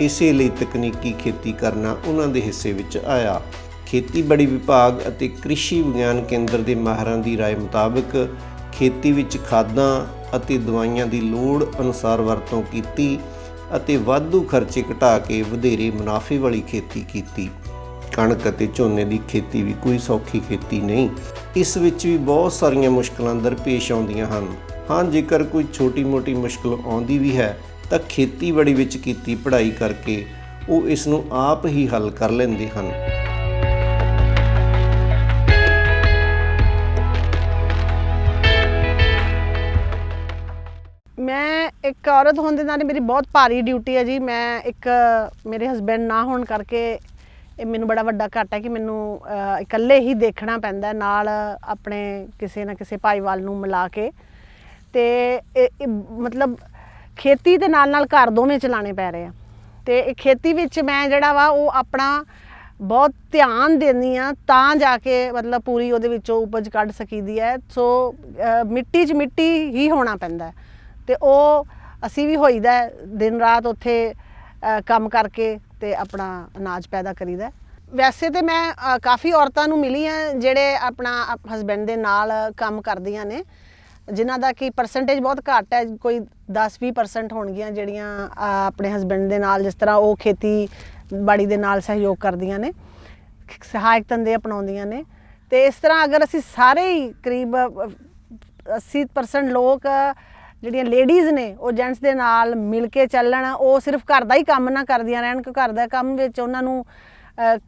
ਇਸੇ ਲਈ ਤਕਨੀਕੀ ਖੇਤੀ ਕਰਨਾ ਉਹਨਾਂ ਦੇ ਹਿੱਸੇ ਵਿੱਚ ਆਇਆ। ਖੇਤੀਬਾੜੀ ਵਿਭਾਗ ਅਤੇ ਕ੍ਰਿਸ਼ੀ ਵਿਗਿਆਨ ਕੇਂਦਰ ਦੇ ਮਾਹਿਰਾਂ ਦੀ ਰਾਏ ਮੁਤਾਬਕ ਖੇਤੀ ਵਿੱਚ ਖਾਦਾਂ ਅਤੇ ਦਵਾਈਆਂ ਦੀ ਲੋੜ ਅਨੁਸਾਰ ਵਰਤੋਂ ਕੀਤੀ ਅਤੇ ਵਾਧੂ ਖਰਚੇ ਘਟਾ ਕੇ ਵਧੇਰੇ ਮੁਨਾਫੇ ਵਾਲੀ ਖੇਤੀ ਕੀਤੀ। ਕਣਕ ਅਤੇ ਝੋਨੇ ਦੀ ਖੇਤੀ ਵੀ ਕੋਈ ਸੌਖੀ ਖੇਤੀ ਨਹੀਂ। ਇਸ ਵਿੱਚ ਵੀ ਬਹੁਤ ਸਾਰੀਆਂ ਮੁਸ਼ਕਲਾਂ ਦਰਪੇਸ਼ ਆਉਂਦੀਆਂ ਹਨ। ਹਾਂ, ਜੇਕਰ ਕੋਈ ਛੋਟੀ-ਮੋਟੀ ਮੁਸ਼ਕਲ ਆਉਂਦੀ ਵੀ ਹੈ ਤਾਂ ਖੇਤੀਬਾੜੀ ਵਿੱਚ ਕੀਤੀ ਪੜ੍ਹਾਈ ਕਰਕੇ ਉਹ ਇਸ ਨੂੰ ਆਪ ਹੀ ਹੱਲ ਕਰ ਲੈਂਦੇ ਹਨ। ਮੈਂ ਇੱਕ ਔਰਤ ਹੋਣ ਦੇ ਨਾਤੇ ਮੇਰੀ ਬਹੁਤ ਭਾਰੀ ਡਿਊਟੀ ਹੈ ਜੀ। ਮੈਂ ਇੱਕ ਮੇਰੇ ਹਸਬੈਂਡ ਨਾ ਹੋਣ ਕਰਕੇ ਇਹ ਮੈਨੂੰ ਬੜਾ ਵੱਡਾ ਘਾਟਾ ਹੈ ਕਿ ਮੈਨੂੰ ਇਕੱਲੇ ਹੀ ਦੇਖਣਾ ਪੈਂਦਾ, ਨਾਲ ਆਪਣੇ ਕਿਸੇ ਨਾ ਕਿਸੇ ਭਾਈਵਾਲ ਨੂੰ ਮਿਲਾ ਕੇ। ਤੇ ਮਤਲਬ ਖੇਤੀ ਦੇ ਨਾਲ ਨਾਲ ਘਰ ਦੋਵੇਂ ਚਲਾਉਣੇ ਪੈ ਰਹੇ ਆ। ਤੇ ਇਹ ਖੇਤੀ ਵਿੱਚ ਮੈਂ ਜਿਹੜਾ ਵਾ ਉਹ ਆਪਣਾ ਬਹੁਤ ਧਿਆਨ ਦਿੰਦੀ ਹਾਂ ਤਾਂ ਜਾ ਕੇ ਮਤਲਬ ਪੂਰੀ ਉਹਦੇ ਵਿੱਚੋਂ ਉਪਜ ਕੱਢ ਸਕੀਦੀ ਹੈ। ਸੋ ਮਿੱਟੀ 'ਚ ਮਿੱਟੀ ਹੀ ਹੋਣਾ ਪੈਂਦਾ ਤੇ ਉਹ ਅਸੀਂ ਵੀ ਹੋਈਦਾ ਦਿਨ ਰਾਤ ਉੱਥੇ ਕੰਮ ਕਰਕੇ ਤੇ ਆਪਣਾ ਅਨਾਜ ਪੈਦਾ ਕਰੀਦਾ। ਵੈਸੇ ਤੇ ਮੈਂ ਕਾਫੀ ਔਰਤਾਂ ਨੂੰ ਮਿਲੀ ਹਾਂ ਜਿਹੜੇ ਆਪਣਾ ਹਸਬੈਂਡ ਦੇ ਨਾਲ ਕੰਮ ਕਰਦੀਆਂ ਨੇ, ਜਿਨ੍ਹਾਂ ਦਾ ਕਿ ਪਰਸੈਂਟੇਜ ਬਹੁਤ ਘੱਟ ਹੈ, ਕੋਈ 10-20% ਹੋਣਗੀਆਂ ਜਿਹੜੀਆਂ ਆਪਣੇ ਹਸਬੈਂਡ ਦੇ ਨਾਲ ਜਿਸ ਤਰ੍ਹਾਂ ਉਹ ਖੇਤੀਬਾੜੀ ਦੇ ਨਾਲ ਸਹਿਯੋਗ ਕਰਦੀਆਂ ਨੇ, ਸਹਾਇਕ ਧੰਦੇ ਅਪਣਾਉਂਦੀਆਂ ਨੇ। ਤੇ ਇਸ ਤਰ੍ਹਾਂ ਅਗਰ ਅਸੀਂ ਸਾਰੇ ਹੀ ਕਰੀਬ 80% ਲੋਕ ਜਿਹੜੀਆਂ ਲੇਡੀਜ਼ ਨੇ ਉਹ ਜੈਂਟਸ ਦੇ ਨਾਲ ਮਿਲ ਕੇ ਚੱਲਣ, ਉਹ ਸਿਰਫ ਘਰ ਦਾ ਹੀ ਕੰਮ ਨਾ ਕਰਦੀਆਂ ਰਹਿਣ ਕਿ ਘਰ ਦਾ ਕੰਮ ਵਿੱਚ ਉਹਨਾਂ ਨੂੰ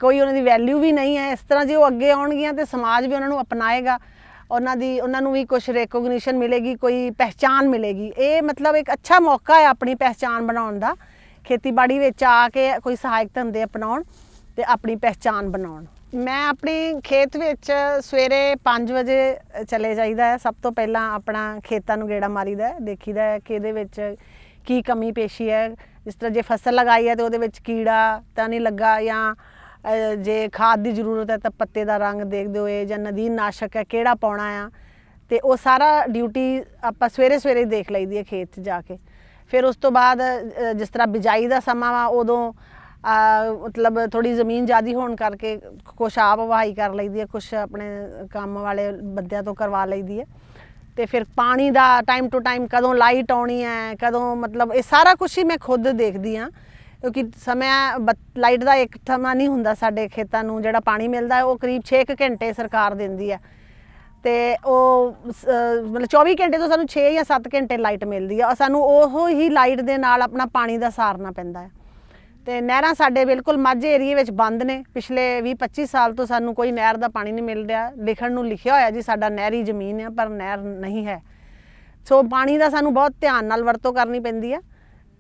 ਕੋਈ ਉਹਨਾਂ ਦੀ ਵੈਲਿਊ ਵੀ ਨਹੀਂ ਹੈ। ਇਸ ਤਰ੍ਹਾਂ ਜੇ ਉਹ ਅੱਗੇ ਆਉਣਗੀਆਂ ਤੇ ਸਮਾਜ ਵੀ ਉਹਨਾਂ ਨੂੰ ਅਪਣਾਏਗਾ, ਉਹਨਾਂ ਨੂੰ ਵੀ ਕੁਝ ਰਿਕੋਗਨੀਸ਼ਨ ਮਿਲੇਗੀ, ਕੋਈ ਪਹਿਚਾਨ ਮਿਲੇਗੀ। ਇਹ ਮਤਲਬ ਇੱਕ ਅੱਛਾ ਮੌਕਾ ਹੈ ਆਪਣੀ ਪਹਿਚਾਨ ਬਣਾਉਣ ਦਾ, ਖੇਤੀਬਾੜੀ ਵਿੱਚ ਆ ਕੇ ਕੋਈ ਸਹਾਇਕ ਧੰਦੇ ਅਪਣਾਉਣ ਤੇ ਆਪਣੀ ਪਹਿਚਾਨ ਬਣਾਉਣ। ਮੈਂ ਆਪਣੇ ਖੇਤ ਵਿੱਚ ਸਵੇਰੇ 5 ਵਜੇ ਚਲੇ ਜਾਈਦਾ ਹੈ। ਸਭ ਤੋਂ ਪਹਿਲਾਂ ਆਪਣਾ ਖੇਤਾਂ ਨੂੰ ਗੇੜਾ ਮਾਰੀਦਾ ਹੈ, ਦੇਖੀਦਾ ਹੈ ਕਿ ਇਹਦੇ ਵਿੱਚ ਕੀ ਕਮੀ ਪੇਸ਼ੀ ਹੈ। ਜਿਸ ਤਰ੍ਹਾਂ ਜੇ ਫਸਲ ਲਗਾਈ ਹੈ ਤਾਂ ਉਹਦੇ ਵਿੱਚ ਕੀੜਾ ਤਾਂ ਨਹੀਂ ਲੱਗਾ, ਜਾਂ ਜੇ ਖਾਦ ਦੀ ਜ਼ਰੂਰਤ ਹੈ ਤਾਂ ਪੱਤੇ ਦਾ ਰੰਗ ਦੇਖਦੇ ਹੋਏ, ਜਾਂ ਨਦੀਨ ਨਾਸ਼ਕ ਹੈ ਕਿਹੜਾ ਪਾਉਣਾ ਆ, ਤੇ ਉਹ ਸਾਰਾ ਡਿਊਟੀ ਆਪਾਂ ਸਵੇਰੇ ਸਵੇਰੇ ਦੇਖ ਲਈਦੀ ਹੈ ਖੇਤ 'ਚ ਜਾ ਕੇ। ਫਿਰ ਉਸ ਤੋਂ ਬਾਅਦ ਜਿਸ ਤਰ੍ਹਾਂ ਬਿਜਾਈ ਦਾ ਸਮਾਂ ਵਾ, ਉਦੋਂ ਮਤਲਬ ਥੋੜ੍ਹੀ ਜ਼ਮੀਨ ਜ਼ਿਆਦਾ ਹੋਣ ਕਰਕੇ ਕੁਛ ਆਪ ਵਹਾਈ ਕਰ ਲਈਦੀ ਹੈ, ਕੁਛ ਆਪਣੇ ਕੰਮ ਵਾਲੇ ਬੰਦਿਆਂ ਤੋਂ ਕਰਵਾ ਲਈਦੀ ਹੈ। ਤੇ ਫਿਰ ਪਾਣੀ ਦਾ ਟਾਈਮ ਟੂ ਟਾਈਮ, ਕਦੋਂ ਲਾਈਟ ਆਉਣੀ ਹੈ, ਕਦੋਂ, ਮਤਲਬ ਇਹ ਸਾਰਾ ਕੁਛ ਹੀ ਮੈਂ ਖੁਦ ਦੇਖਦੀ ਹਾਂ, ਕਿਉਂਕਿ ਲਾਈਟ ਦਾ ਇੱਕ ਸਮਾਂ ਨਹੀਂ ਹੁੰਦਾ। ਸਾਡੇ ਖੇਤਾਂ ਨੂੰ ਜਿਹੜਾ ਪਾਣੀ ਮਿਲਦਾ ਹੈ ਉਹ ਕਰੀਬ 6 ਘੰਟੇ ਸਰਕਾਰ ਦਿੰਦੀ ਹੈ, ਤੇ ਉਹ ਮਤਲਬ 24 ਘੰਟੇ ਤੋਂ ਸਾਨੂੰ 6 ਜਾਂ 7 ਘੰਟੇ ਲਾਈਟ ਮਿਲਦੀ ਹੈ, ਔਰ ਸਾਨੂੰ ਉਹ ਹੀ ਲਾਈਟ ਦੇ ਨਾਲ ਆਪਣਾ ਪਾਣੀ ਦਾ ਸਾਰਨਾ ਪੈਂਦਾ ਹੈ। ਤੇ ਨਹਿਰਾਂ ਸਾਡੇ ਬਿਲਕੁਲ ਮਾਝੇ ਏਰੀਏ ਵਿੱਚ ਬੰਦ ਨੇ। ਪਿਛਲੇ 20-25 ਸਾਲ ਤੋਂ ਸਾਨੂੰ ਕੋਈ ਨਹਿਰ ਦਾ ਪਾਣੀ ਨਹੀਂ ਮਿਲ ਰਿਹਾ। ਲਿਖਣ ਨੂੰ ਲਿਖਿਆ ਹੋਇਆ ਜੀ ਸਾਡਾ ਨਹਿਰੀ ਜ਼ਮੀਨ ਹੈ, ਪਰ ਨਹਿਰ ਨਹੀਂ ਹੈ। ਸੋ ਪਾਣੀ ਦਾ ਸਾਨੂੰ ਬਹੁਤ ਧਿਆਨ ਨਾਲ ਵਰਤੋਂ ਕਰਨੀ ਪੈਂਦੀ ਹੈ।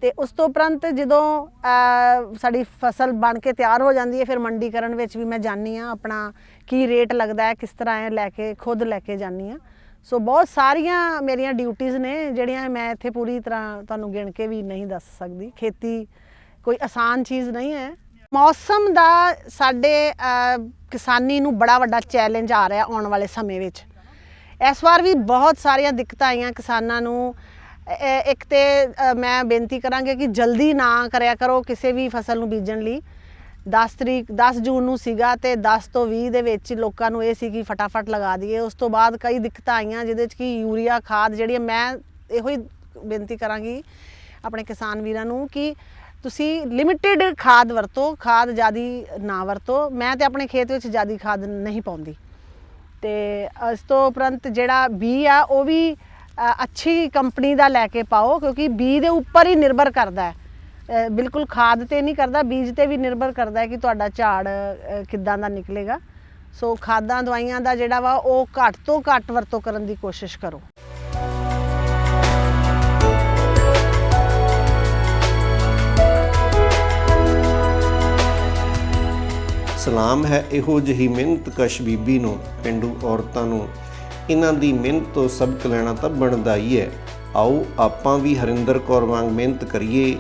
ਤੇ ਉਸ ਤੋਂ ਉਪਰੰਤ ਜਦੋਂ ਸਾਡੀ ਫਸਲ ਬਣ ਕੇ ਤਿਆਰ ਹੋ ਜਾਂਦੀ ਹੈ, ਫਿਰ ਮੰਡੀਕਰਨ ਵਿੱਚ ਵੀ ਮੈਂ ਜਾਂਦੀ ਹਾਂ, ਆਪਣਾ ਕੀ ਰੇਟ ਲੱਗਦਾ ਹੈ, ਕਿਸ ਤਰ੍ਹਾਂ ਹੈ, ਲੈ ਕੇ ਖੁਦ ਲੈ ਕੇ ਜਾਂਦੀ ਹਾਂ। ਸੋ ਬਹੁਤ ਸਾਰੀਆਂ ਮੇਰੀਆਂ ਡਿਊਟੀਜ਼ ਨੇ ਜਿਹੜੀਆਂ ਮੈਂ ਇੱਥੇ ਪੂਰੀ ਤਰ੍ਹਾਂ ਤੁਹਾਨੂੰ ਗਿਣ ਕੇ ਵੀ ਨਹੀਂ ਦੱਸ ਸਕਦੀ। ਖੇਤੀ ਕੋਈ ਆਸਾਨ ਚੀਜ਼ ਨਹੀਂ ਹੈ। ਮੌਸਮ ਦਾ ਸਾਡੇ ਕਿਸਾਨੀ ਨੂੰ ਬੜਾ ਵੱਡਾ ਚੈਲੰਜ ਆ ਰਿਹਾ ਆਉਣ ਵਾਲੇ ਸਮੇਂ ਵਿੱਚ। ਇਸ ਵਾਰ ਵੀ ਬਹੁਤ ਸਾਰੀਆਂ ਦਿੱਕਤਾਂ ਆਈਆਂ ਕਿਸਾਨਾਂ ਨੂੰ। ਇੱਕ ਤੇ ਮੈਂ ਬੇਨਤੀ ਕਰਾਂਗੀ ਕਿ ਜਲਦੀ ਨਾ ਕਰਿਆ ਕਰੋ ਕਿਸੇ ਵੀ ਫਸਲ ਨੂੰ ਬੀਜਣ ਲਈ। 10 ਜੂਨ ਨੂੰ ਸੀਗਾ, ਤੇ 10 ਤੋਂ 20 ਦੇ ਵਿੱਚ ਲੋਕਾਂ ਨੂੰ ਇਹ ਸੀ ਕਿ ਫਟਾਫਟ ਲਗਾ ਦਈਏ। ਉਸ ਤੋਂ ਬਾਅਦ ਕਈ ਦਿੱਕਤਾਂ ਆਈਆਂ ਜਿਹਦੇ 'ਚ ਕਿ ਯੂਰੀਆ ਖਾਦ ਜਿਹੜੀ, ਮੈਂ ਇਹੋ ਹੀ ਬੇਨਤੀ ਕਰਾਂਗੀ ਆਪਣੇ ਕਿਸਾਨ ਵੀਰਾਂ ਨੂੰ ਕਿ ਤੁਸੀਂ ਲਿਮਿਟਿਡ ਖਾਦ ਵਰਤੋ, ਖਾਦ ਜ਼ਿਆਦਾ ਨਾ ਵਰਤੋ। ਮੈਂ ਤੇ ਆਪਣੇ ਖੇਤ ਵਿੱਚ ਜ਼ਿਆਦਾ ਖਾਦ ਨਹੀਂ ਪਾਉਂਦੀ। ਤੇ ਇਸ ਤੋਂ ਉਪਰੰਤ ਜਿਹੜਾ ਬੀਜ ਆ ਉਹ ਵੀ ਅੱਛੀ ਕੰਪਨੀ ਦਾ ਲੈ ਕੇ ਪਾਓ, ਕਿਉਂਕਿ ਬੀਜ ਦੇ ਉੱਪਰ ਹੀ ਨਿਰਭਰ ਕਰਦਾ ਹੈ, ਬਿਲਕੁਲ ਖਾਦ ਤੇ ਨਹੀਂ ਕਰਦਾ, ਬੀਜ ਤੇ ਵੀ ਨਿਰਭਰ ਕਰਦਾ ਹੈ ਕਿ ਤੁਹਾਡਾ ਝਾੜ ਕਿੱਦਾਂ ਦਾ ਨਿਕਲੇਗਾ। ਸੋ ਖਾਦਾਂ ਦਵਾਈਆਂ ਦਾ ਜਿਹੜਾ ਵਾ ਉਹ ਘੱਟ ਤੋਂ ਘੱਟ ਵਰਤੋਂ ਕਰਨ ਦੀ ਕੋਸ਼ਿਸ਼ ਕਰੋ। ਸਲਾਮ ਹੈ ਇਹੋ ਜਿਹੀ ਮਿਹਨਤਕਸ਼ ਬੀਬੀ ਨੂੰ, ਪੇਂਡੂ ਔਰਤਾਂ ਨੂੰ। ਇਹਨਾਂ ਦੀ ਮਿਹਨਤ ਤੋਂ ਸਬਕ ਲੈਣਾ ਤਾਂ ਬਣਦਾ ਹੀ ਹੈ। ਆਓ ਆਪਾਂ ਵੀ ਹਰਿੰਦਰ ਕੌਰ ਵਾਂਗ ਮਿਹਨਤ ਕਰੀਏ।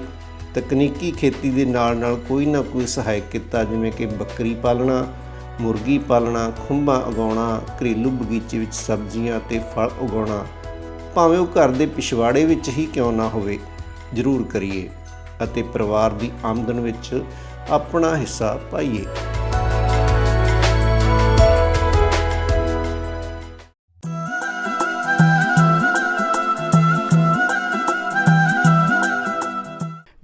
ਤਕਨੀਕੀ ਖੇਤੀ ਦੇ ਨਾਲ ਨਾਲ ਕੋਈ ਨਾ ਕੋਈ ਸਹਾਇਕ ਕਿੱਤਾ, ਜਿਵੇਂ ਕਿ ਬੱਕਰੀ ਪਾਲਣਾ, ਮੁਰਗੀ ਪਾਲਣਾ, ਖੁੰਭਾਂ ਉਗਾਉਣਾ, ਘਰੇਲੂ ਬਗੀਚੇ ਵਿੱਚ ਸਬਜ਼ੀਆਂ ਅਤੇ ਫਲ ਉਗਾਉਣਾ, ਭਾਵੇਂ ਉਹ ਘਰ ਦੇ ਪਿਛਵਾੜੇ ਵਿੱਚ ਹੀ ਕਿਉਂ ਨਾ ਹੋਵੇ, ਜ਼ਰੂਰ ਕਰੀਏ ਅਤੇ ਪਰਿਵਾਰ ਦੀ ਆਮਦਨ ਵਿੱਚ ਆਪਣਾ ਹਿੱਸਾ ਪਾਈਏ।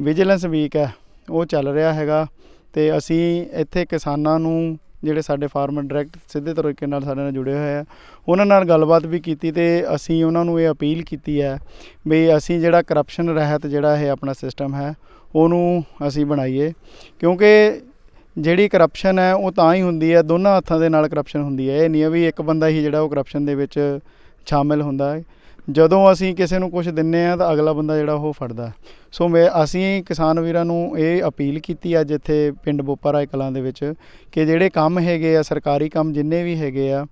ਵਿਜੀਲੈਂਸ ਵੀਕ ਹੈ ਉਹ ਚੱਲ ਰਿਹਾ ਹੈਗਾ, ਤੇ ਅਸੀਂ ਇੱਥੇ ਕਿਸਾਨਾਂ ਨੂੰ ਜਿਹੜੇ ਸਾਡੇ ਫਾਰਮਰ ਡਾਇਰੈਕਟ ਸਿੱਧੇ ਤਰੀਕੇ ਨਾਲ ਸਾਡੇ ਨਾਲ ਜੁੜੇ ਹੋਏ ਆ, ਉਹਨਾਂ ਨਾਲ ਗੱਲਬਾਤ ਵੀ ਕੀਤੀ, ਤੇ ਅਸੀਂ ਉਹਨਾਂ ਨੂੰ ਇਹ ਅਪੀਲ ਕੀਤੀ ਹੈ ਵੀ ਅਸੀਂ ਜਿਹੜਾ ਕਰਪਸ਼ਨ ਰਹਿਤ ਜਿਹੜਾ ਇਹ ਆਪਣਾ ਸਿਸਟਮ ਹੈ ਉਹਨੂੰ ਅਸੀਂ ਬਣਾਈਏ। ਕਿਉਂਕਿ ਜਿਹੜੀ ਕਰਪਸ਼ਨ ਹੈ ਉਹ ਤਾਂ ਹੀ ਹੁੰਦੀ ਹੈ, ਦੋਨਾਂ ਹੱਥਾਂ ਦੇ ਨਾਲ ਕਰਪਸ਼ਨ ਹੁੰਦੀ ਹੈ। ਇਹ ਨਹੀਂ ਹੈ ਵੀ ਇੱਕ ਬੰਦਾ ਹੀ ਜਿਹੜਾ ਉਹ ਕਰਪਸ਼ਨ ਦੇ ਵਿੱਚ ਸ਼ਾਮਿਲ ਹੁੰਦਾ ਹੈ। ਜਦੋਂ ਅਸੀਂ ਕਿਸੇ ਨੂੰ ਕੁਛ ਦਿੰਦੇ ਹਾਂ ਤਾਂ ਅਗਲਾ ਬੰਦਾ ਜਿਹੜਾ ਉਹ ਫੜਦਾ। ਸੋ ਅਸੀਂ ਕਿਸਾਨ ਵੀਰਾਂ ਨੂੰ ਇਹ ਅਪੀਲ ਕੀਤੀ ਅੱਜ ਇੱਥੇ ਪਿੰਡ ਬੋਪਾ ਰਾਏ ਕਲਾਂ ਦੇ ਵਿੱਚ ਕਿ ਜਿਹੜੇ ਕੰਮ ਹੈਗੇ ਆ, ਸਰਕਾਰੀ ਕੰਮ ਜਿੰਨੇ ਵੀ ਹੈਗੇ ਆ,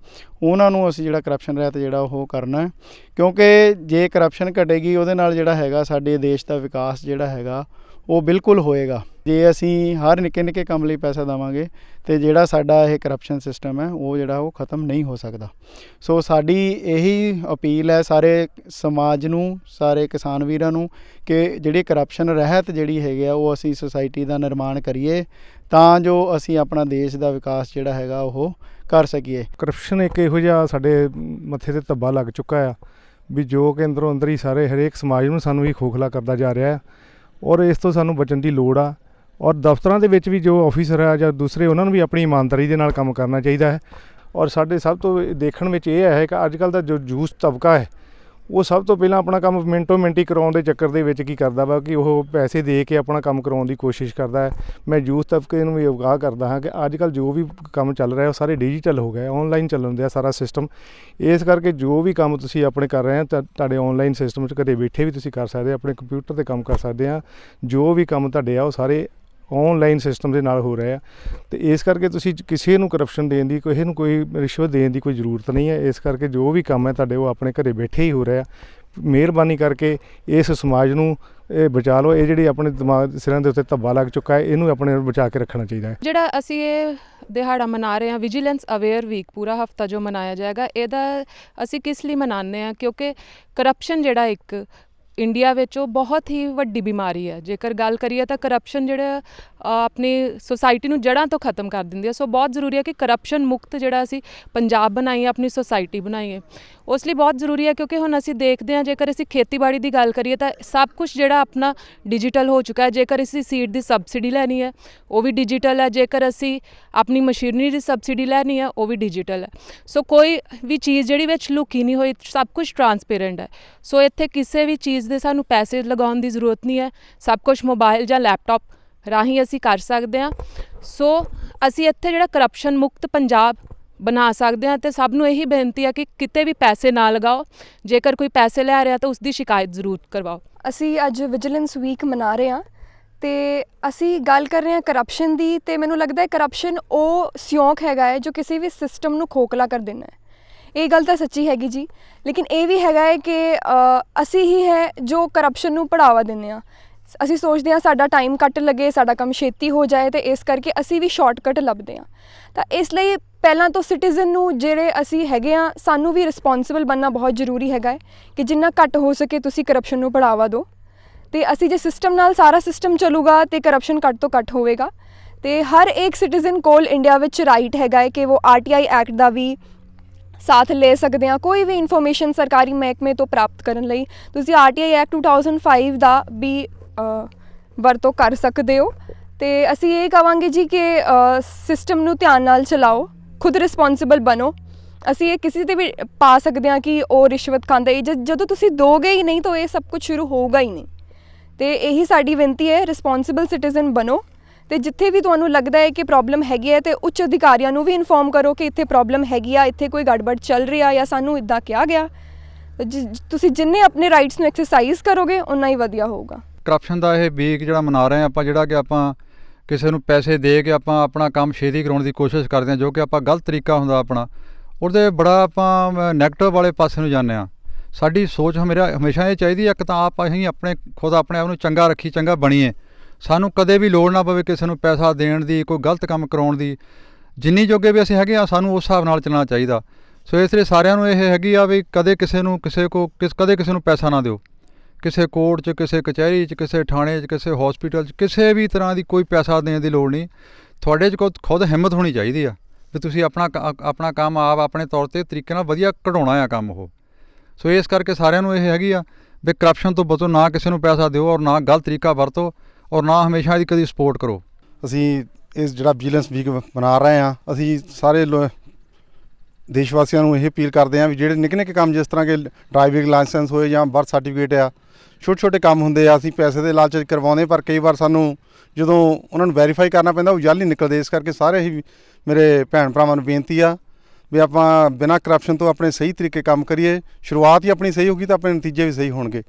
ਉਹਨਾਂ ਨੂੰ ਅਸੀਂ ਜਿਹੜਾ ਕਰਪਸ਼ਨ ਰਹਿਤ ਜਿਹੜਾ ਉਹ ਕਰਨਾ, ਕਿਉਂਕਿ ਜੇ ਕਰਪਸ਼ਨ ਘਟੇਗੀ ਉਹਦੇ ਨਾਲ ਜਿਹੜਾ ਹੈਗਾ ਸਾਡੇ ਦੇਸ਼ ਦਾ ਵਿਕਾਸ ਜਿਹੜਾ ਹੈਗਾ ਉਹ ਬਿਲਕੁਲ ਹੋਏਗਾ। ਜੇ ਅਸੀਂ ਹਰ ਨਿੱਕੇ ਨਿੱਕੇ ਕੰਮ ਲਈ ਪੈਸਾ ਦੇਵਾਂਗੇ ਤੇ ਜਿਹੜਾ ਸਾਡਾ ਇਹ ਕਰਪਸ਼ਨ ਸਿਸਟਮ ਹੈ ਉਹ ਜਿਹੜਾ ਉਹ ਖ਼ਤਮ ਨਹੀਂ ਹੋ ਸਕਦਾ। ਸੋ ਸਾਡੀ ਇਹੀ ਅਪੀਲ ਹੈ ਸਾਰੇ ਸਮਾਜ ਨੂੰ, ਸਾਰੇ ਕਿਸਾਨ ਵੀਰਾਂ ਨੂੰ ਕਿ ਜਿਹੜੀ ਕਰਪਸ਼ਨ ਰਹਿਤ ਜਿਹੜੀ ਹੈਗੀ ਆ ਉਹ ਅਸੀਂ ਸੁਸਾਇਟੀ ਦਾ ਨਿਰਮਾਣ ਕਰੀਏ, ਤਾਂ ਜੋ ਅਸੀਂ ਆਪਣਾ ਦੇਸ਼ ਦਾ ਵਿਕਾਸ ਜਿਹੜਾ ਹੈਗਾ ਉਹ ਕਰ ਸਕੀਏ। ਕਰਪਸ਼ਨ ਇੱਕ ਇਹੋ ਜਿਹਾ ਸਾਡੇ ਮੱਥੇ 'ਤੇ ਧੱਬਾ ਲੱਗ ਚੁੱਕਾ ਆ ਵੀ ਜੋ ਕਿ ਅੰਦਰੋਂ ਅੰਦਰ ਹੀ ਸਾਰੇ ਹਰੇਕ ਸਮਾਜ ਨੂੰ ਸਾਨੂੰ ਹੀ ਖੋਖਲਾ ਕਰਦਾ ਜਾ ਰਿਹਾ ਹੈ, ਔਰ ਇਸ ਤੋਂ ਸਾਨੂੰ ਬਚਣ ਦੀ ਲੋੜ ਆ। ਔਰ ਦਫ਼ਤਰਾਂ ਦੇ ਵਿੱਚ ਵੀ ਜੋ ਆਫੀਸਰ ਆ ਜਾਂ ਦੂਸਰੇ, ਉਹਨਾਂ ਨੂੰ ਵੀ ਆਪਣੀ ਇਮਾਨਦਾਰੀ ਦੇ ਨਾਲ ਕੰਮ ਕਰਨਾ ਚਾਹੀਦਾ ਹੈ। ਔਰ ਸਾਡੇ ਸਭ ਤੋਂ ਦੇਖਣ ਵਿੱਚ ਇਹ ਹੈ ਕਿ ਅੱਜ ਕੱਲ੍ਹ ਦਾ ਜੋ ਜੂਸ ਤਬਕਾ ਹੈ ਉਹ ਸਭ ਤੋਂ ਪਹਿਲਾਂ ਆਪਣਾ ਕੰਮ ਮਿੰਟੋ ਮਿੰਟੀ ਕਰਾਉਣ ਦੇ ਚੱਕਰ ਦੇ ਵਿੱਚ ਕੀ ਕਰਦਾ ਵਾ ਕਿ ਉਹ ਪੈਸੇ ਦੇ ਕੇ ਆਪਣਾ ਕੰਮ ਕਰਾਉਣ ਦੀ ਕੋਸ਼ਿਸ਼ ਕਰਦਾ ਹੈ। ਮੈਂ ਯੂਥ ਤਬਕੇ ਨੂੰ ਵੀ ਅਵਗਾਹ ਕਰਦਾ ਹਾਂ ਕਿ ਅੱਜ ਕੱਲ੍ਹ ਜੋ ਵੀ ਕੰਮ ਚੱਲ ਰਿਹਾ ਉਹ ਸਾਰੇ ਡਿਜੀਟਲ ਹੋ ਗਏ, ਆਨਲਾਈਨ ਚੱਲਣ ਦਿਆ ਸਾਰਾ ਸਿਸਟਮ। ਇਸ ਕਰਕੇ ਜੋ ਵੀ ਕੰਮ ਤੁਸੀਂ ਆਪਣੇ ਕਰ ਰਹੇ ਆ ਤਾਂ ਤੁਹਾਡੇ ਆਨਲਾਈਨ ਸਿਸਟਮ 'ਚ ਘਰੇ ਬੈਠੇ ਵੀ ਤੁਸੀਂ ਕਰ ਸਕਦੇ, ਆਪਣੇ ਕੰਪਿਊਟਰ 'ਤੇ ਕੰਮ ਕਰ ਸਕਦੇ ਆ। ਜੋ ਵੀ ਕੰਮ ਤੁਹਾਡੇ ਆ ਉਹ ਸਾਰੇ ਆਨਲਾਈਨ ਸਿਸਟਮ ਦੇ ਨਾਲ ਹੋ ਰਹੇ ਆ, ਤੇ ਇਸ ਕਰਕੇ ਤੁਸੀਂ ਕਿਸੇ ਨੂੰ ਕਰਪਸ਼ਨ ਦੇਣ ਦੀ, ਕਿਸੇ ਨੂੰ ਕੋਈ ਰਿਸ਼ਵਤ ਦੇਣ ਦੀ ਕੋਈ ਜ਼ਰੂਰਤ ਨਹੀਂ ਹੈ। ਇਸ ਕਰਕੇ ਜੋ ਵੀ ਕੰਮ ਹੈ ਤੁਹਾਡੇ ਉਹ ਆਪਣੇ ਘਰੇ ਬੈਠੇ ਹੀ ਹੋ ਰਿਹਾ। ਮਿਹਰਬਾਨੀ ਕਰਕੇ ਇਸ ਸਮਾਜ ਨੂੰ ਇਹ ਬਚਾ ਲਓ। ਇਹ ਜਿਹੜੀ ਆਪਣੇ ਦਿਮਾਗ ਸਿਰਾਂ ਦੇ ਉੱਤੇ ਧੱਬਾ ਲੱਗ ਚੁੱਕਾ ਹੈ, ਇਹਨੂੰ ਆਪਣੇ ਬਚਾ ਕੇ ਰੱਖਣਾ ਚਾਹੀਦਾ ਹੈ। ਜਿਹੜਾ ਅਸੀਂ ਇਹ ਦਿਹਾੜਾ ਮਨਾ ਰਹੇ ਹਾਂ, ਵਿਜੀਲੈਂਸ ਅਵੇਅਰ ਵੀਕ, ਪੂਰਾ ਹਫਤਾ ਜੋ ਮਨਾਇਆ ਜਾਏਗਾ, ਇਹਦਾ ਅਸੀਂ ਕਿਸ ਲਈ ਮਨਾਉਂਦੇ ਹਾਂ? ਕਿਉਂਕਿ ਕਰਪਸ਼ਨ ਜਿਹੜਾ ਇੱਕ ਇੰਡੀਆ ਵਿੱਚ ਉਹ ਬਹੁਤ ਹੀ ਵੱਡੀ ਬਿਮਾਰੀ ਹੈ। ਜੇਕਰ ਗੱਲ ਕਰੀਏ ਤਾਂ ਕਰਪਸ਼ਨ ਜਿਹੜਾ ਆਪਣੀ ਸੁਸਾਇਟੀ ਨੂੰ ਜੜ੍ਹਾਂ ਤੋਂ ਖਤਮ ਕਰ ਦਿੰਦੀ ਹੈ। ਸੋ ਬਹੁਤ ਜ਼ਰੂਰੀ ਹੈ ਕਿ ਕਰਪਸ਼ਨ ਮੁਕਤ ਜਿਹੜਾ ਅਸੀਂ ਪੰਜਾਬ ਬਣਾਈਏ, ਆਪਣੀ ਸੁਸਾਇਟੀ ਬਣਾਈਏ। ਉਸ ਲਈ ਬਹੁਤ ਜ਼ਰੂਰੀ ਹੈ, ਕਿਉਂਕਿ ਹੁਣ ਅਸੀਂ ਦੇਖਦੇ ਹਾਂ ਜੇਕਰ ਅਸੀਂ ਖੇਤੀਬਾੜੀ ਦੀ ਗੱਲ ਕਰੀਏ ਤਾਂ ਸਭ ਕੁਝ ਜਿਹੜਾ ਆਪਣਾ ਡਿਜੀਟਲ ਹੋ ਚੁੱਕਾ ਹੈ। ਜੇਕਰ ਅਸੀਂ ਸੀਡ ਦੀ ਸਬਸਿਡੀ ਲੈਣੀ ਹੈ ਉਹ ਵੀ ਡਿਜੀਟਲ ਹੈ, ਜੇਕਰ ਅਸੀਂ ਆਪਣੀ ਮਸ਼ੀਨਰੀ ਦੀ ਸਬਸਿਡੀ ਲੈਣੀ ਹੈ ਉਹ ਵੀ ਡਿਜੀਟਲ ਹੈ। ਸੋ ਕੋਈ ਵੀ ਚੀਜ਼ ਜਿਹੜੀ ਵਿੱਚ ਲੁਕੀ ਨਹੀਂ ਹੋਈ, ਸਭ ਕੁਝ ਟਰਾਂਸਪੇਰੈਂਟ ਹੈ। ਸੋ ਇੱਥੇ ਕਿਸੇ ਵੀ ਚੀਜ਼ ਦੇ ਸਾਨੂੰ ਪੈਸੇ ਲਗਾਉਣ ਦੀ ਜ਼ਰੂਰਤ ਨਹੀਂ ਹੈ, ਸਭ ਕੁਝ ਮੋਬਾਈਲ ਜਾਂ ਲੈਪਟਾਪ ਰਾਹੀਂ ਅਸੀਂ ਕਰ ਸਕਦੇ ਹਾਂ। ਸੋ ਅਸੀਂ ਇੱਥੇ ਜਿਹੜਾ ਕਰਪਸ਼ਨ ਮੁਕਤ ਪੰਜਾਬ ਬਣਾ ਸਕਦੇ ਹਾਂ, ਅਤੇ ਸਭ ਨੂੰ ਇਹੀ ਬੇਨਤੀ ਹੈ ਕਿ ਕਿਤੇ ਵੀ ਪੈਸੇ ਨਾ ਲਗਾਓ। ਜੇਕਰ ਕੋਈ ਪੈਸੇ ਲੈ ਰਿਹਾ ਤਾਂ ਉਸ ਦੀ ਸ਼ਿਕਾਇਤ ਜ਼ਰੂਰ ਕਰਵਾਓ। ਅਸੀਂ ਅੱਜ ਵਿਜੀਲੈਂਸ ਵੀਕ ਮਨਾ ਰਹੇ ਹਾਂ ਤੇ ਅਸੀਂ ਗੱਲ ਕਰ ਰਹੇ ਹਾਂ ਕਰਪਸ਼ਨ ਦੀ, ਤੇ ਮੈਨੂੰ ਲੱਗਦਾ ਹੈ ਕਰਪਸ਼ਨ ਉਹ ਸਿਉਂਕ ਹੈਗਾ ਹੈ ਜੋ ਕਿਸੇ ਵੀ ਸਿਸਟਮ ਨੂੰ ਖੋਖਲਾ ਕਰ ਦੇਣਾ ਹੈ। ਇਹ ਗੱਲ ਤਾਂ ਸੱਚੀ ਹੈਗੀ ਜੀ, ਲੇਕਿਨ ਇਹ ਵੀ ਹੈਗਾ ਹੈ ਕਿ ਅਸੀਂ ਹੀ ਹੈ ਜੋ ਕਰਪਸ਼ਨ ਨੂੰ ਬੜਾਵਾ ਦਿੰਦੇ ਹਾਂ। ਅਸੀਂ ਸੋਚਦੇ ਹਾਂ ਸਾਡਾ ਟਾਈਮ ਘੱਟ ਲੱਗੇ, ਸਾਡਾ ਕੰਮ ਛੇਤੀ ਹੋ ਜਾਏ, ਤੇ ਇਸ ਕਰਕੇ ਅਸੀਂ ਵੀ ਸ਼ਾਰਟਕਟ ਲੱਭਦੇ ਹਾਂ। ਤਾਂ ਇਸ ਲਈ ਪਹਿਲਾਂ ਤੋਂ ਸਿਟੀਜ਼ਨ ਨੂੰ ਜਿਹੜੇ ਅਸੀਂ ਹੈਗੇ ਹਾਂ, ਸਾਨੂੰ ਵੀ ਰਿਸਪੌਂਸਿਬਲ ਬਣਨਾ ਬਹੁਤ ਜ਼ਰੂਰੀ ਹੈਗਾ ਹੈ ਕਿ ਜਿੰਨਾ ਘੱਟ ਹੋ ਸਕੇ ਤੁਸੀਂ ਕਰਪਸ਼ਨ ਨੂੰ ਬੜਾਵਾ ਦਿਓ। ਤੇ ਅਸੀਂ ਜੇ ਸਿਸਟਮ ਨਾਲ ਸਾਰਾ ਸਿਸਟਮ ਚੱਲੂਗਾ ਤੇ ਕਰਪਸ਼ਨ ਘੱਟ ਤੋਂ ਘੱਟ ਹੋਵੇਗਾ। ਤੇ ਹਰ ਇੱਕ ਸਿਟੀਜ਼ਨ ਕੋਲ ਇੰਡੀਆ ਵਿੱਚ ਰਾਈਟ ਹੈਗਾ ਹੈ ਕਿ ਉਹ RTI ਐਕਟ ਦਾ ਵੀ ਸਾਥ ਲੈ ਸਕਦੇ ਹਾਂ। ਕੋਈ ਵੀ ਇਨਫੋਰਮੇਸ਼ਨ ਸਰਕਾਰੀ ਮਹਿਕਮੇ ਤੋਂ ਪ੍ਰਾਪਤ ਕਰਨ ਲਈ ਤੁਸੀਂ RTI ਐਕਟ 2005 ਦਾ ਵੀ ਵਰਤੋਂ ਕਰ ਸਕਦੇ ਹੋ। ਤੇ ਅਸੀਂ ਇਹ ਕਹਾਂਗੇ ਜੀ ਕਿ ਸਿਸਟਮ ਨੂੰ ਧਿਆਨ ਨਾਲ ਚਲਾਓ, ਖੁਦ ਰਿਸਪੌਂਸਿਬਲ ਬਣੋ। ਅਸੀਂ ਇਹ ਕਿਸੇ 'ਤੇ ਵੀ ਪਾ ਸਕਦੇ ਹਾਂ ਕਿ ਉਹ ਰਿਸ਼ਵਤ ਖਾਂਦਾ ਹੈ। ਜਦੋਂ ਤੁਸੀਂ ਦੋਗੇ ਹੀ ਨਹੀਂ ਤਾਂ ਇਹ ਸਭ ਕੁਝ ਸ਼ੁਰੂ ਹੋਊਗਾ ਹੀ ਨਹੀਂ। ਤੇ ਇਹੀ ਸਾਡੀ ਬੇਨਤੀ ਹੈ, ਰਿਸਪੌਂਸਿਬਲ ਸਿਟੀਜ਼ਨ ਬਣੋ। ਤੇ ਜਿੱਥੇ ਵੀ ਤੁਹਾਨੂੰ ਲੱਗਦਾ ਹੈ ਕਿ ਪ੍ਰੋਬਲਮ ਹੈਗੀ ਹੈ ਤੇ ਉੱਚ ਅਧਿਕਾਰੀਆਂ ਨੂੰ ਵੀ ਇਨਫੋਰਮ ਕਰੋ ਕਿ ਇੱਥੇ ਪ੍ਰੋਬਲਮ ਹੈਗੀ ਆ, ਇੱਥੇ ਕੋਈ ਗੜਬੜ ਚੱਲ ਰਹੀ ਆ ਜਾਂ ਸਾਨੂੰ ਇੱਦਾਂ ਕਿਹਾ ਗਿਆ। ਤੁਸੀਂ ਜਿੰਨੇ ਆਪਣੇ ਰਾਈਟਸ ਨੂੰ ਐਕਸਰਸਾਈਜ਼ ਕਰੋਗੇ ਉਨਾ ਹੀ ਵਧੀਆ ਹੋਊਗਾ। ਕਰਪਸ਼ਨ ਦਾ ਇਹ ਵੀਕ ਜਿਹੜਾ ਮਨਾ ਰਹੇ ਹਾਂ ਆਪਾਂ, ਜਿਹੜਾ ਕਿ ਆਪਾਂ ਕਿਸੇ ਨੂੰ ਪੈਸੇ ਦੇ ਕੇ ਆਪਾਂ ਆਪਣਾ ਕੰਮ ਛੇਤੀ ਕਰਾਉਣ ਦੀ ਕੋਸ਼ਿਸ਼ ਕਰਦੇ ਹਾਂ, ਜੋ ਕਿ ਆਪਾਂ ਗਲਤ ਤਰੀਕਾ ਹੁੰਦਾ ਆਪਣਾ, ਉਹਦੇ ਬੜਾ ਆਪਾਂ ਨੈਗੇਟਿਵ ਵਾਲੇ ਪਾਸੇ ਨੂੰ ਜਾਂਦੇ ਹਾਂ। ਸਾਡੀ ਸੋਚ ਹਮੇਸ਼ਾ ਇਹ ਚਾਹੀਦੀ ਹੈ, ਇੱਕ ਤਾਂ ਅਸੀਂ ਖੁਦ ਆਪਣੇ ਆਪ ਨੂੰ ਚੰਗਾ ਰੱਖੀ, ਚੰਗਾ ਬਣੀਏ। ਸਾਨੂੰ ਕਦੇ ਵੀ ਲੋੜ ਨਾ ਪਵੇ ਕਿਸੇ ਨੂੰ ਪੈਸਾ ਦੇਣ ਦੀ, ਕੋਈ ਗਲਤ ਕੰਮ ਕਰਾਉਣ ਦੀ। ਜਿੰਨੀ ਜੋਗੇ ਵੀ ਅਸੀਂ ਹੈਗੇ ਆ, ਸਾਨੂੰ ਉਸ ਹਿਸਾਬ ਨਾਲ ਚੱਲਣਾ ਚਾਹੀਦਾ। ਸੋ ਇਸ ਲਈ ਸਾਰਿਆਂ ਨੂੰ ਇਹ ਹੈਗੀ ਆ ਵੀ ਕਦੇ ਕਿਸੇ ਨੂੰ ਪੈਸਾ ਨਾ ਦਿਓ। ਕਿਸੇ ਕੋਰਟ 'ਚ, ਕਿਸੇ ਕਚਹਿਰੀ 'ਚ, ਕਿਸੇ ਥਾਣੇ 'ਚ, ਕਿਸੇ ਹੌਸਪੀਟਲ 'ਚ, ਕਿਸੇ ਵੀ ਤਰ੍ਹਾਂ ਦੀ ਕੋਈ ਪੈਸਾ ਦੇਣ ਦੀ ਲੋੜ ਨਹੀਂ। ਤੁਹਾਡੇ 'ਚ ਖੁਦ ਹਿੰਮਤ ਹੋਣੀ ਚਾਹੀਦੀ ਆ ਵੀ ਤੁਸੀਂ ਆਪਣਾ ਕੰਮ ਆਪ ਆਪਣੇ ਤੌਰ 'ਤੇ ਤਰੀਕੇ ਨਾਲ ਵਧੀਆ ਕਢਾਉਣਾ ਆ ਕੰਮ ਉਹ। ਸੋ ਇਸ ਕਰਕੇ ਸਾਰਿਆਂ ਨੂੰ ਇਹ ਹੈਗੀ ਆ ਵੀ ਕਰਪਸ਼ਨ ਤੋਂ ਬਚੋ, ਨਾ ਕਿਸੇ ਨੂੰ ਪੈਸਾ ਦਿਓ ਔਰ ਨਾ ਗਲਤ ਤਰੀਕਾ ਵਰਤੋ ਔਰ ਨਾ ਹਮੇਸ਼ਾ ਇਹਦੀ ਕਦੀ ਸਪੋਰਟ ਕਰੋ। ਅਸੀਂ ਇਸ ਜਿਹੜਾ ਵਿਜੀਲੈਂਸ ਵੀਕ ਮਨਾ ਰਹੇ ਹਾਂ, ਅਸੀਂ ਸਾਰੇ ਦੇਸ਼ ਵਾਸੀਆਂ ਨੂੰ ਇਹ ਅਪੀਲ ਕਰਦੇ ਹਾਂ ਵੀ ਜਿਹੜੇ ਨਿੱਕੇ ਨਿੱਕੇ ਕੰਮ, ਜਿਸ ਤਰ੍ਹਾਂ ਕਿ ਡਰਾਈਵਿੰਗ ਲਾਇਸੈਂਸ ਹੋਏ ਜਾਂ ਬਰਥ ਸਰਟੀਫਿਕੇਟ ਆ, ਛੋਟੇ ਛੋਟੇ ਕੰਮ ਹੁੰਦੇ ਆ, ਅਸੀਂ ਪੈਸੇ ਦੇ ਲਾਲਚ ਕਰਵਾਉਂਦੇ, ਪਰ ਕਈ ਵਾਰ ਸਾਨੂੰ ਜਦੋਂ ਉਹਨਾਂ ਨੂੰ ਵੈਰੀਫਾਈ ਕਰਨਾ ਪੈਂਦਾ ਉਹ ਜਾਲੀ ਨਿਕਲਦੇ। ਇਸ ਕਰਕੇ ਸਾਰੇ ਹੀ ਮੇਰੇ ਭੈਣ ਭਰਾਵਾਂ ਨੂੰ ਬੇਨਤੀ ਆ ਵੀ ਆਪਾਂ ਬਿਨਾਂ ਕਰਪਸ਼ਨ ਤੋਂ ਆਪਣੇ ਸਹੀ ਤਰੀਕੇ ਕੰਮ ਕਰੀਏ। ਸ਼ੁਰੂਆਤ ਹੀ ਆਪਣੀ ਸਹੀ ਹੋਊਗੀ ਤਾਂ ਆਪਣੇ ਨਤੀਜੇ ਵੀ ਸਹੀ ਹੋਣਗੇ।